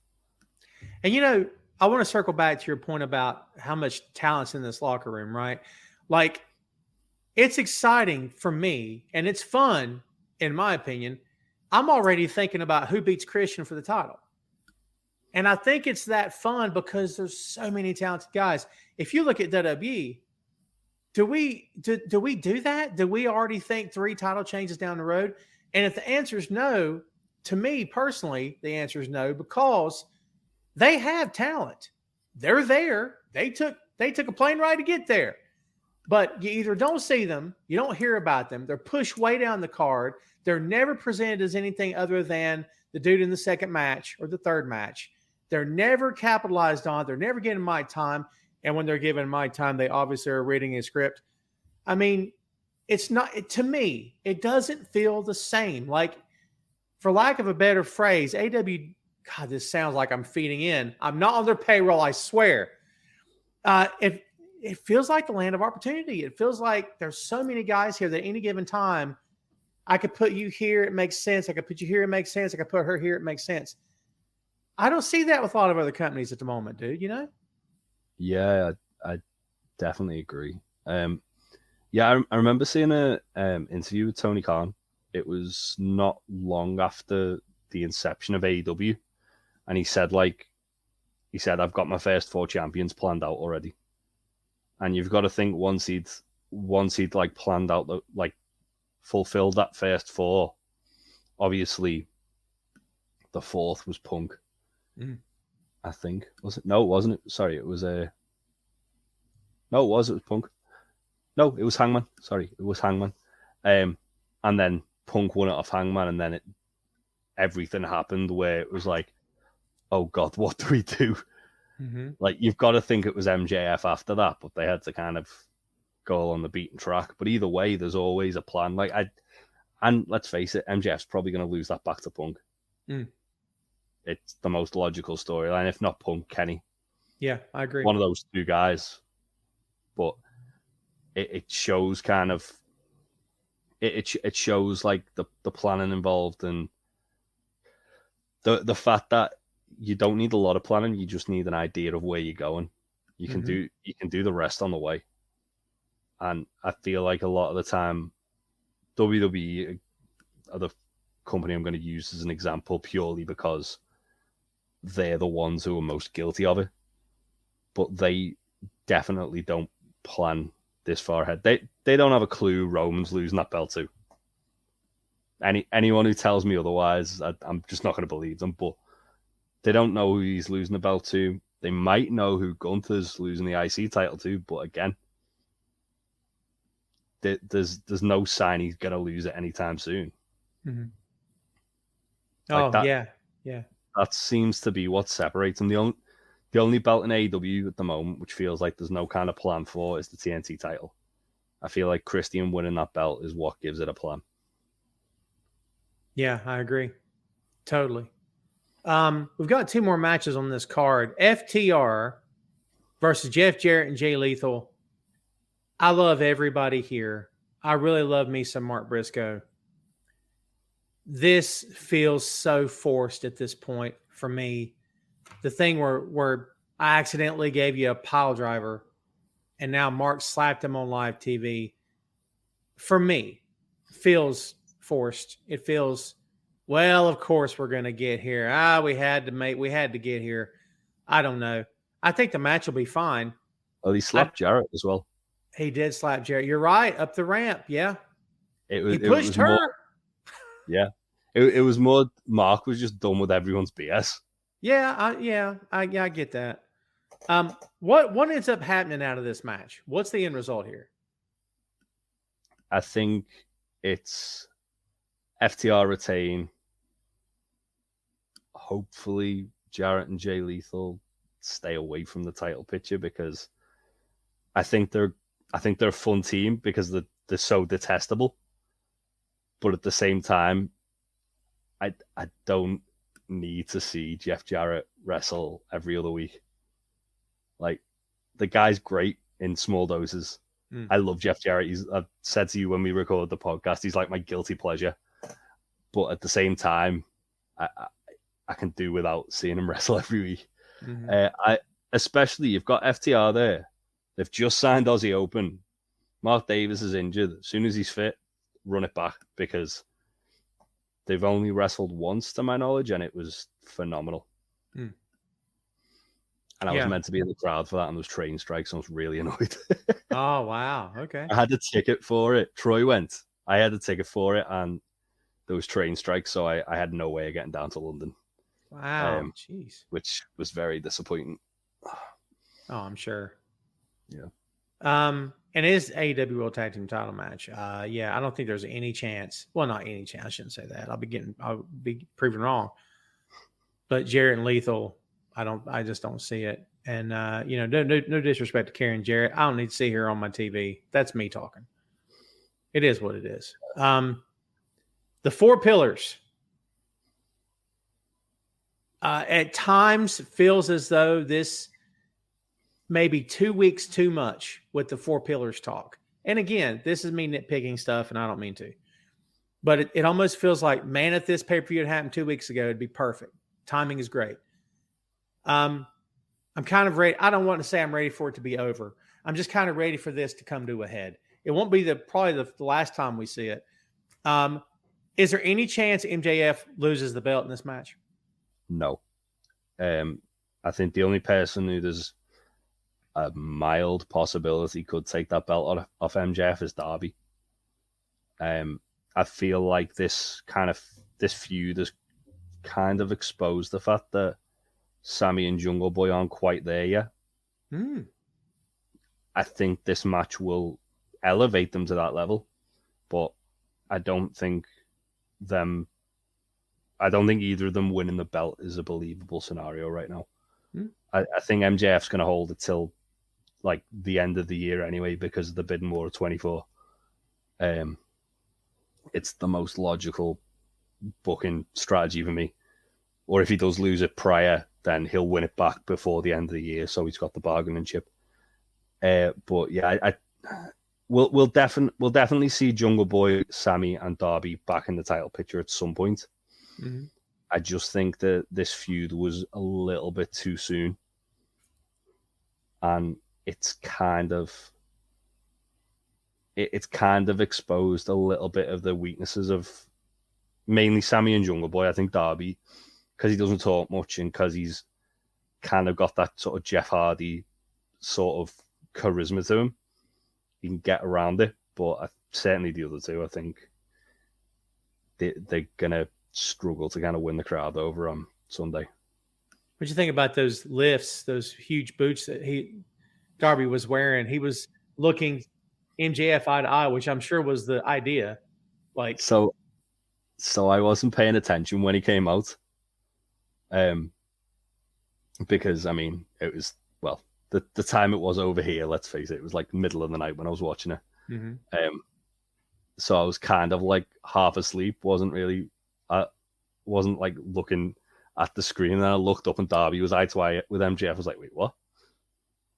And I want to circle back to your point about how much talent's in this locker room, right? Like, it's exciting for me, and it's fun, in my opinion. I'm already thinking about who beats Christian for the title. And I think it's that fun because there's so many talented guys. If you look at WWE, do we do that? Do we already think 3 title changes down the road? And if the answer is no, to me personally, the answer is no, because they have talent. They're there. They took a plane ride to get there. But you either don't see them, you don't hear about them. They're pushed way down the card. They're never presented as anything other than the dude in the second match or the third match. They're never capitalized on. They're never getting my time. And when they're given my time, they obviously are reading a script. I mean, it's not, to me, it doesn't feel the same. Like, for lack of a better phrase, AW, God, this sounds like I'm feeding in. I'm not on their payroll, I swear. It feels like the land of opportunity. It feels like there's so many guys here that at any given time, I could put you here, it makes sense. I could put you here, it makes sense. I could put her here, it makes sense. I don't see that with a lot of other companies at the moment, dude, Yeah, I definitely agree. Yeah, I remember seeing a interview with Tony Khan. It was not long after the inception of AEW, and he said, I've got my first 4 champions planned out already. And you've got to think once he'd like planned out fulfilled that first 4, obviously the 4th was Punk. I think. Was it? No, it wasn't. Sorry, it was it was Punk. No, it was Hangman. Sorry, it was Hangman. And then Punk won it off Hangman, and then everything happened where it was like, oh God, what do we do? Like, you've got to think it was MJF after that, but they had to kind of go on the beaten track. But either way, there's always a plan. And let's face it, MJF's probably going to lose that back to Punk. It's the most logical storyline, if not Punk, Kenny. Yeah, I agree. One of those 2 guys. But it shows kind of it shows like the planning involved, and the fact that you don't need a lot of planning, you just need an idea of where you're going. You can do the rest on the way. And I feel like a lot of the time WWE are the company I'm going to use as an example purely because they're the ones who are most guilty of it. But they definitely don't plan this far ahead. They don't have a clue Roman's losing that belt to. Anyone who tells me otherwise, I'm just not going to believe them. But they don't know who he's losing the belt to. They might know who Gunther's losing the IC title to, but again, there's no sign he's going to lose it anytime soon. Yeah. that seems to be what separates them. The only belt in AEW at the moment, which feels like there's no kind of plan for, is the TNT title. I feel like Christian winning that belt is what gives it a plan. Yeah, I agree. Totally. We've got 2 more matches on this card. FTR versus Jeff Jarrett and Jay Lethal. I love everybody here. I really love me some Mark Briscoe. This feels so forced at this point for me. The thing where I accidentally gave you a pile driver and now Mark slapped him on live TV, for me, feels forced. It feels, well, of course we're going to get here. We had to get here. I don't know. I think the match will be fine. Oh, he slapped Jarrett as well. He did slap Jarrett. You're right. Up the ramp. Yeah. He pushed her. More, yeah. It was more Mark was just done with everyone's BS. Yeah. I get that. What ends up happening out of this match? What's the end result here? I think it's FTR retain. Hopefully, Jarrett and Jay Lethal stay away from the title picture because I think they're a fun team because they're so detestable. But at the same time, I don't need to see Jeff Jarrett wrestle every other week. Like, the guy's great in small doses. I love Jeff Jarrett. I've said to you when we recorded the podcast, he's like my guilty pleasure. But at the same time, I can do without seeing him wrestle every week. Especially you've got FTR there. They've just signed Aussie Open. Mark Davis is injured. As soon as he's fit, run it back because they've only wrestled once, to my knowledge, and it was phenomenal. And I was meant to be in the crowd for that, and there was train strikes, so I was really annoyed. Oh, wow. Okay. I had a ticket for it. Troy went. I had a ticket for it, and there was train strikes, so I had no way of getting down to London. Wow. Jeez. Which was very disappointing. Oh, I'm sure. Yeah. And it is AEW World Tag Team title match. Yeah, I don't think there's any chance. Well, not any chance. I shouldn't say that. I'll be proven wrong. But Jarrett and Lethal, I just don't see it. And no disrespect to Karen Jarrett. I don't need to see her on my TV. That's me talking. It is what it is. The 4 pillars. At times feels as though this maybe 2 weeks too much with the 4 pillars talk. And again, this is me nitpicking stuff, and I don't mean to. But it almost feels like, man, if this pay-per-view had happened 2 weeks ago, it'd be perfect. Timing is great. I'm kind of ready. I don't want to say I'm ready for it to be over. I'm just kind of ready for this to come to a head. It won't be probably the last time we see it. Is there any chance MJF loses the belt in this match? No. I think the only person who there's a mild possibility could take that belt off MJF is Darby. I feel like this feud has kind of exposed the fact that Sammy and Jungle Boy aren't quite there yet. I think this match will elevate them to that level, but I don't think either of them winning the belt is a believable scenario right now. I think MJF's going to hold it till like the end of the year anyway because of the bidding war of 24. It's the most logical booking strategy for me. Or if he does lose it prior, then he'll win it back before the end of the year, so he's got the bargaining chip. But yeah, we'll definitely see Jungle Boy, Sammy, and Darby back in the title picture at some point. I just think that this feud was a little bit too soon, and it's kind of exposed a little bit of the weaknesses of mainly Sammy and Jungle Boy. I think Darby, because he doesn't talk much and because he's kind of got that sort of Jeff Hardy sort of charisma to him, he can get around it. But certainly the other two, I think they're going to struggle to kind of win the crowd over on Sunday. What do you think about those lifts, those huge boots that Darby was wearing? He was looking MJF eye to eye, which I'm sure was the idea. Like, so I wasn't paying attention when he came out. Because I mean, it was the time it was over here. Let's face it, it was like middle of the night when I was watching it. Mm-hmm. So I was kind of like half asleep. Wasn't like looking at the screen. And then I looked up and Darby was eye to eye with MJF. I was like, wait, what?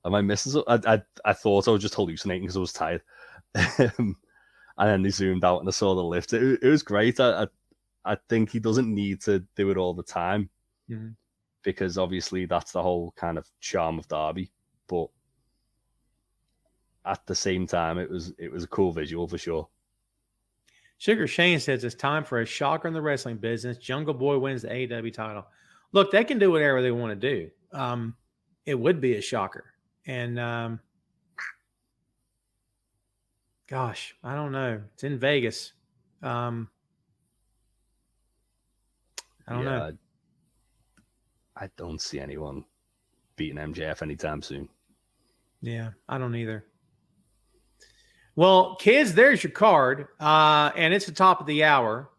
Am I missing something? I thought I was just hallucinating because I was tired. And then they zoomed out and I saw the lift. It was great. I think he doesn't need to do it all the time, because obviously that's the whole kind of charm of Darby. But at the same time, it was a cool visual for sure. Sugar Shane says it's time for a shocker in the wrestling business. Jungle Boy wins the AEW title. Look, they can do whatever they want to do. It would be a shocker. And gosh, I don't know. It's in Vegas. I don't know. I don't see anyone beating MJF anytime soon. Yeah, I don't either. Well, kids, there's your card. And it's the top of the hour.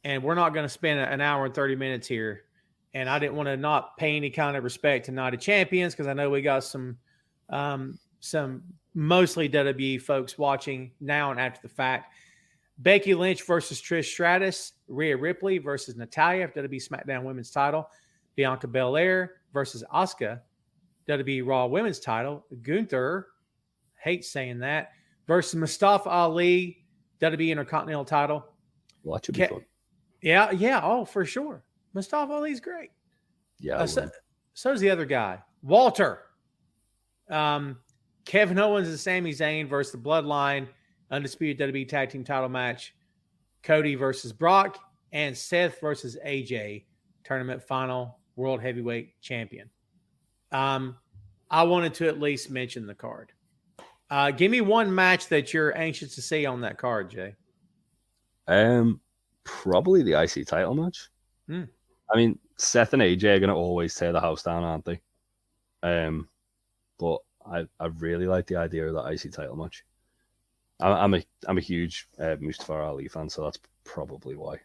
And we're not going to spend an hour and 30 minutes here. And I didn't want to not pay any kind of respect to Night of Champions because I know we got some mostly WWE folks watching now and after the fact. Becky Lynch versus Trish Stratus. Rhea Ripley versus Natalya, WWE SmackDown Women's title. Bianca Belair versus Asuka, WWE Raw Women's title. Gunther, hate saying that, versus Mustafa Ali, WWE Intercontinental title. Well, that should be fun. Yeah. Oh, for sure. Mustafa Ali's great. Yeah. So's the other guy, Walter. Kevin Owens and Sami Zayn versus the Bloodline, undisputed WWE Tag Team title match. Cody versus Brock, and Seth versus AJ, tournament final World Heavyweight Champion. I wanted to at least mention the card. Give me one match that you're anxious to see on that card, Jay. Probably the IC title match. I mean, Seth and AJ are going to always tear the house down, aren't they? But I really like the idea of that IC title match. I'm a huge Mustafa Ali fan, so that's probably why.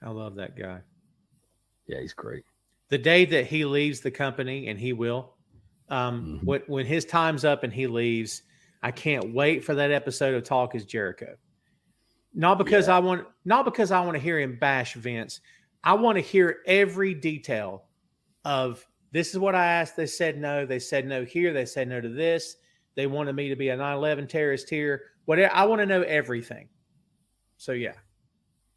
I love that guy. Yeah, he's great. The day that he leaves the company, and he will, when his time's up and he leaves, I can't wait for that episode of Talk is Jericho. Not because I want to hear him bash Vince. I want to hear every detail of this is what I asked. They said no. They said no here. They said no to this. They wanted me to be a 9/11 terrorist here. Whatever. I want to know everything. So yeah,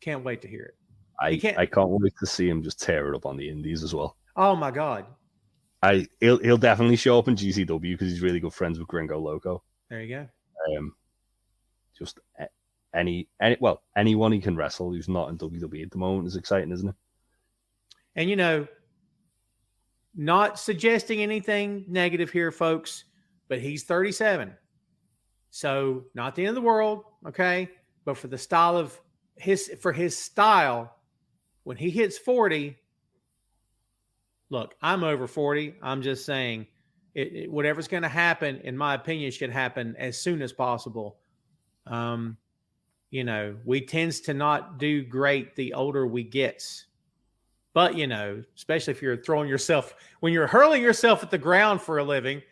can't wait to hear it. I can't wait to see him just tear it up on the indies as well. Oh my God. He'll definitely show up in GCW because he's really good friends with Gringo Loco. There you go. Just anyone he can wrestle who's not in WWE at the moment is exciting, isn't it? And not suggesting anything negative here, folks, but he's 37. So not the end of the world, okay? But for the style of his style, when he hits 40, look, I'm over 40. I'm just saying whatever's going to happen, in my opinion, should happen as soon as possible. We tends to not do great the older we get. But, especially if you're when you're hurling yourself at the ground for a living,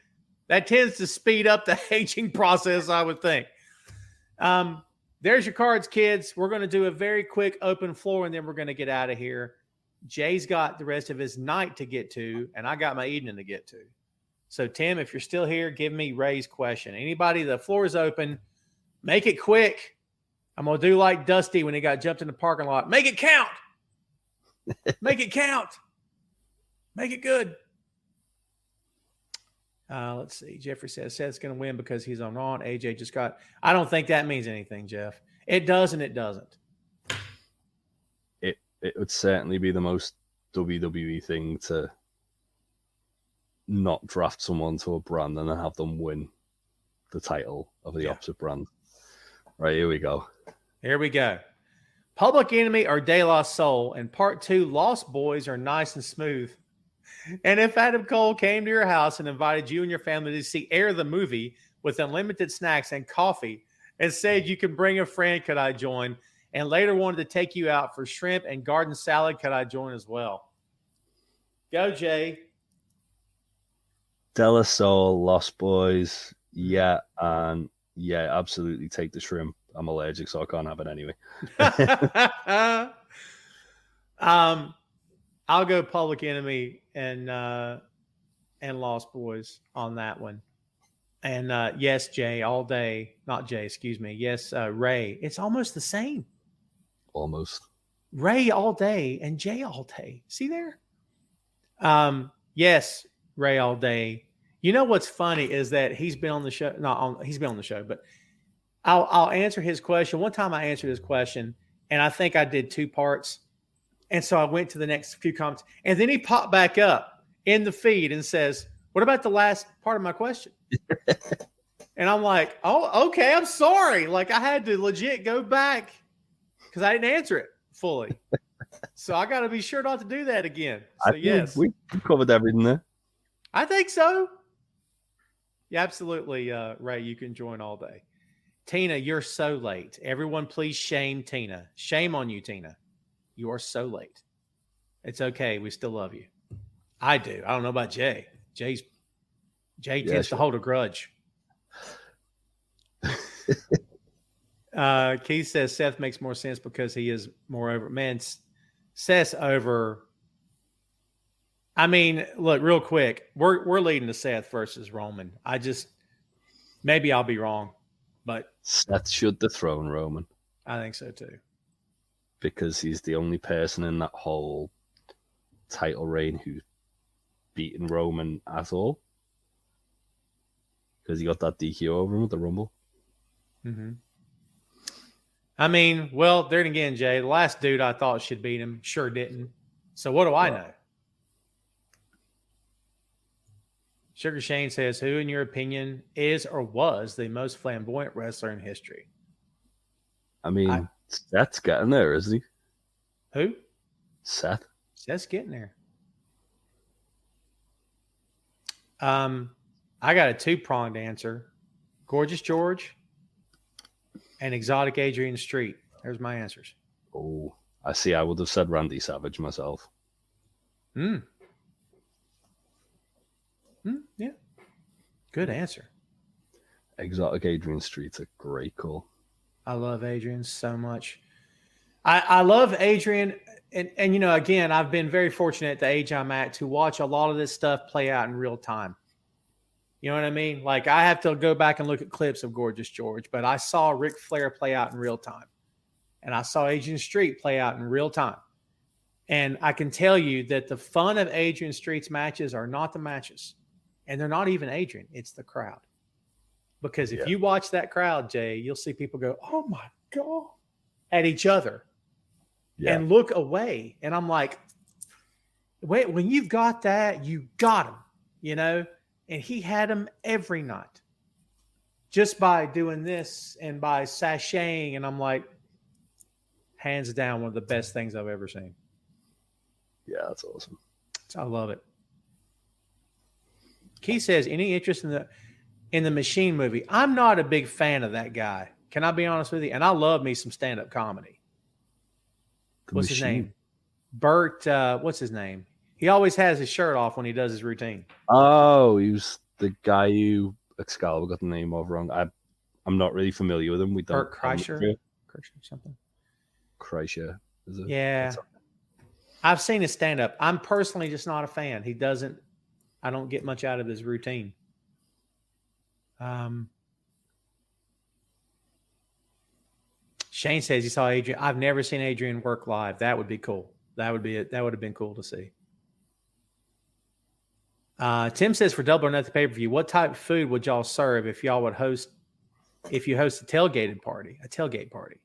that tends to speed up the aging process, I would think. There's your cards, kids. We're going to do a very quick open floor, and then we're going to get out of here. Jay's got the rest of his night to get to, and I got my evening to get to. So, Tim, if you're still here, give me Ray's question. Anybody, the floor is open. Make it quick. I'm going to do like Dusty when he got jumped in the parking lot. Make it count. Make it count. Make it good. Let's see. Jeffrey says Seth's going to win because he's on Raw. AJ just got. I don't think that means anything, Jeff. It does and it doesn't. It would certainly be the most WWE thing to not draft someone to a brand and then have them win the title of the opposite brand. Right, here we go. Here we go. Public Enemy or De La Soul, and part 2, Lost Boys are nice and smooth. And if Adam Cole came to your house and invited you and your family to see Air the movie with unlimited snacks and coffee and said you can bring a friend, could I join? And later wanted to take you out for shrimp and garden salad, could I join as well? Go, Jay. De La Soul, Lost Boys. Yeah, and yeah, absolutely take the shrimp. I'm allergic, so I can't have it anyway. I'll go Public Enemy and Lost Boys on that one. And yes, Jay, all day. Not Jay, excuse me. Yes, Ray. It's almost the same. Almost. Ray all day and Jay all day. See there? Yes, Ray all day. You know what's funny is that he's been on the show. He's been on the show, but I'll answer his question. One time I answered his question, and I think I did 2 parts. And so I went to the next few comments, and then he popped back up in the feed and says, "What about the last part of my question?" And I'm like, "Oh, okay. I'm sorry. Like I had to legit go back because I didn't answer it fully. So I got to be sure not to do that again." So yes, we covered everything there. I think so. Yeah, absolutely, Ray. You can join all day. Tina, you're so late. Everyone, please shame Tina. Shame on you, Tina. You are so late. It's okay. We still love you. I do. I don't know about Jay. Jay tends to hold a grudge. Keith says Seth makes more sense because he is more over. Man, Seth's over. I mean, look, real quick. We're leading to Seth versus Roman. Maybe I'll be wrong, but Seth should dethrone Roman. I think so too. Because he's the only person in that whole title reign who's beaten Roman at all. Because he got that DQ over him with the Rumble. Mm-hmm. I mean, well, there again, Jay, the last dude I thought should beat him sure didn't. So what do I know? Sugar Shane says, who, in your opinion, is or was the most flamboyant wrestler in history? I mean, Seth's getting there, isn't he? Who? Seth. Seth's getting there. I got a 2-pronged answer. Gorgeous George and Exotic Adrian Street. There's my answers. Oh, I see. I would have said Randy Savage myself. Yeah. Good answer. Exotic Adrian Street's a great call. I love Adrian so much. I love Adrian. And, you know, again, I've been very fortunate at the age I'm at to watch a lot of this stuff play out in real time. You know what I mean? Like, I have to go back and look at clips of Gorgeous George, but I saw Ric Flair play out in real time. And I saw Adrian Street play out in real time. And I can tell you that the fun of Adrian Street's matches are not the matches. And they're not even Adrian. It's the crowd. Because if you watch that crowd, Jay, you'll see people go, oh, my God, at each other and look away. And I'm like, wait, when you've got that, you got him, you know? And he had him every night just by doing this and by sashaying. And I'm like, hands down, one of the best things I've ever seen. Yeah, that's awesome. I love it. Keith says, any interest in the Machine movie? I'm not a big fan of that guy. Can I be honest with you? And I love me some stand-up comedy. What's his name? Bert, what's his name? He always has his shirt off when he does his routine. Oh, he was the guy who Excalibur got the name of wrong. I'm not really familiar with him. We don't. Bert Kreischer? Something. Kreischer, is it? Yeah. I've seen his stand-up. I'm personally just not a fan. I don't get much out of his routine. Shane says he saw Adrian. I've never seen Adrian work live. That would be cool. That would have been cool to see. Tim says for Double or Nothing pay-per-view, what type of food would y'all serve if you host a tailgate party?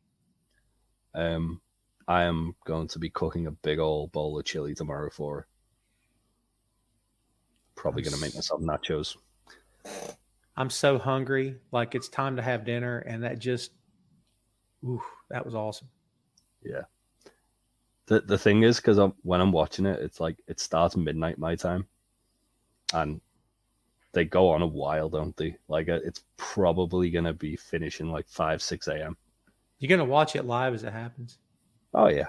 I am going to be cooking a big old bowl of chili tomorrow for her. Probably going to make myself nachos. I'm so hungry. Like, it's time to have dinner. And that was awesome. Yeah. The thing is, because when I'm watching it, it's like it starts midnight my time. And they go on a while, don't they? Like, it's probably going to be finishing like 5, 6 a.m. You're going to watch it live as it happens? Oh, yeah.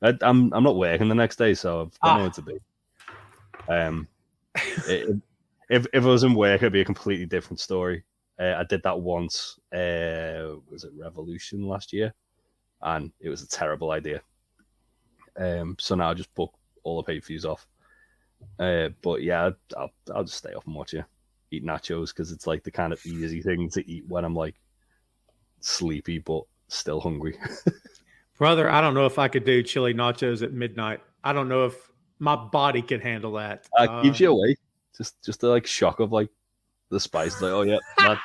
I'm not working the next day, so I know what to be. If I was in work, it'd be a completely different story. I did that once. Was it Revolution last year? And it was a terrible idea. So now I just book all the pay-per-views off. But yeah, I'll just stay off and watch it. Eat nachos because it's like the kind of easy thing to eat when I'm like sleepy but still hungry. Brother, I don't know if I could do chili nachos at midnight. I don't know if my body could handle that. Keeps you awake. Just the like shock of like the spice. Like, oh yeah,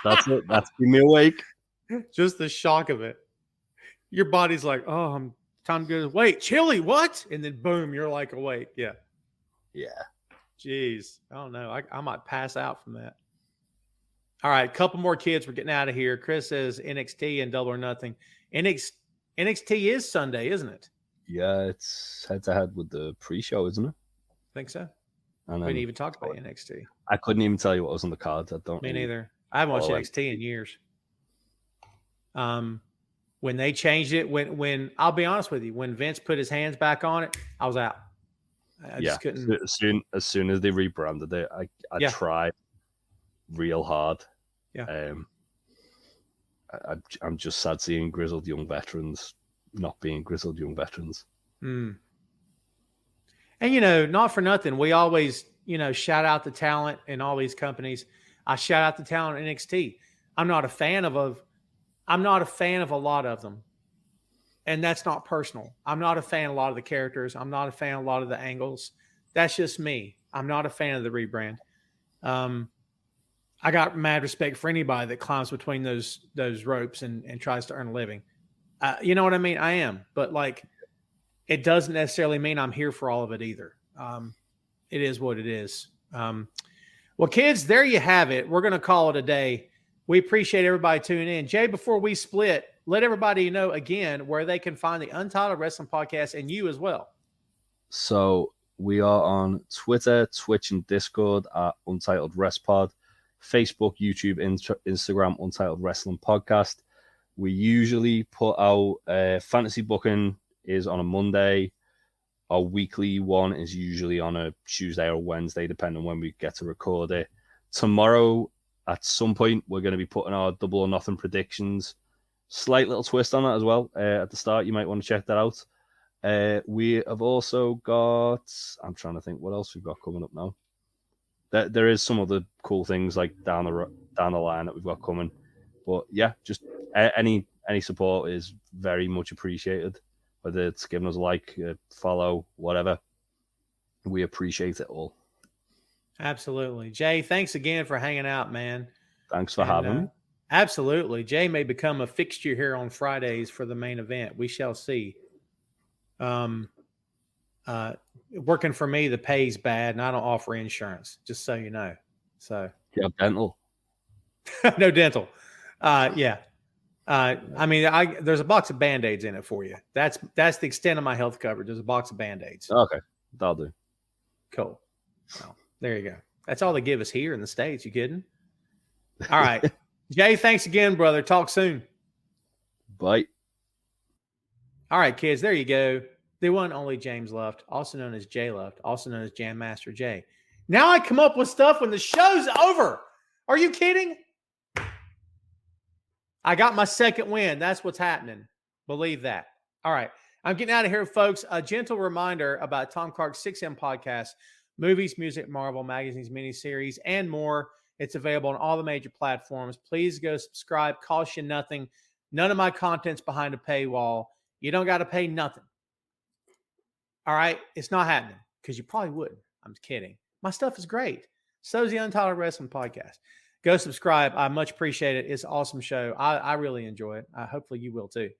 that's it. That's keeping me awake. Just the shock of it. Your body's like, oh, time to go. Wait, chili, what? And then boom, you're like awake. Yeah. Yeah. Jeez. I don't know. I might pass out from that. All right, couple more kids. We're getting out of here. Chris says NXT and Double or Nothing. NXT is Sunday, isn't it? Yeah, it's head to head with the pre-show, isn't it? I think so. And we didn't even talk about NXT. I couldn't even tell you what was on the cards. I don't. Me neither. I haven't watched NXT in years. When they changed it, when I'll be honest with you, when Vince put his hands back on it, I was out. I just couldn't. As soon as they rebranded it, I tried real hard. Yeah. I'm just sad seeing grizzled young veterans not being grizzled young veterans. Mm. And, not for nothing, we always, shout out the talent in all these companies. I shout out the talent in NXT. I'm not a fan of a lot of them. And that's not personal. I'm not a fan of a lot of the characters. I'm not a fan of a lot of the angles. That's just me. I'm not a fan of the rebrand. I got mad respect for anybody that climbs between those ropes and tries to earn a living. You know what I mean? I am. But, it doesn't necessarily mean I'm here for all of it either. It is what it is. Well, kids, there you have it. We're going to call it a day. We appreciate everybody tuning in. Jay, before we split, let everybody know again where they can find the Untitled Wrestling Podcast and you as well. So we are on Twitter, Twitch, and Discord at Untitled Rest Pod. Facebook, YouTube, Instagram, Untitled Wrestling Podcast. We usually put out fantasy booking is on a Monday. Our weekly one is usually on a Tuesday or Wednesday, depending on when we get to record it. Tomorrow, at some point, we're going to be putting our Double or Nothing predictions. Slight little twist on that as well. At the start, you might want to check that out. We have also got... I'm trying to think what else we've got coming up now. There is some other cool things like down the line that we've got coming. But yeah, just any support is very much appreciated. Whether it's giving us a like, follow, whatever. We appreciate it all. Absolutely. Jay, thanks again for hanging out, man. Thanks for having me. Absolutely. Jay may become a fixture here on Fridays for the main event. We shall see. Working for me, the pay's bad, and I don't offer insurance, just so you know. So you have dental? No dental. Yeah. There's a box of Band-Aids in it for you. That's the extent of my health coverage. There's a box of Band-Aids. Okay. That'll do. Cool. Well, there you go. That's all they give us here in the States. You kidding? All right. Jay, thanks again, brother. Talk soon. Bye. All right, kids. There you go. The one and only James Luft, also known as Jay Luft, also known as Jam Master Jay. Now I come up with stuff when the show's over. Are you kidding? I got my second win. That's what's happening. Believe that. All right. I'm getting out of here, folks. A gentle reminder about Tom Clark's 6M podcast, movies, music, Marvel, magazines, miniseries, and more. It's available on all the major platforms. Please go subscribe. Cost you nothing. None of my content's behind a paywall. You don't got to pay nothing. All right? It's not happening because you probably wouldn't. I'm kidding. My stuff is great. So is the Untitled Wrestling Podcast. Go subscribe. I much appreciate it. It's an awesome show. I really enjoy it. Hopefully you will too.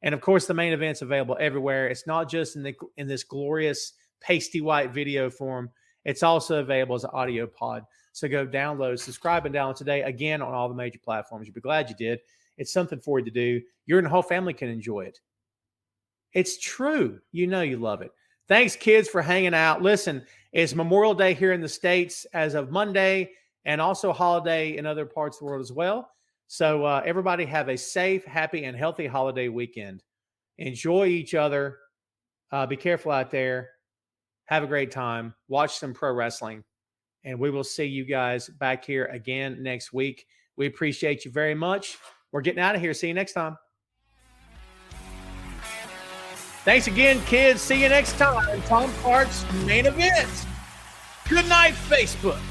And of course, the main event's available everywhere. It's not just in this glorious pasty white video form. It's also available as an audio pod. So go download, subscribe, and download today. Again, on all the major platforms. You'll be glad you did. It's something for you to do. You and the whole family can enjoy it. It's true. You know you love it. Thanks, kids, for hanging out. Listen, it's Memorial Day here in the States as of Monday, and also a holiday in other parts of the world as well. So everybody have a safe, happy, and healthy holiday weekend. Enjoy each other. Be careful out there. have a great time, watch some pro wrestling, and we will see you guys back here again next week. We appreciate you very much. We're getting out of here. See you next time. Thanks again, kids. See you next time. Tom Clark's Main Event. Good night, Facebook.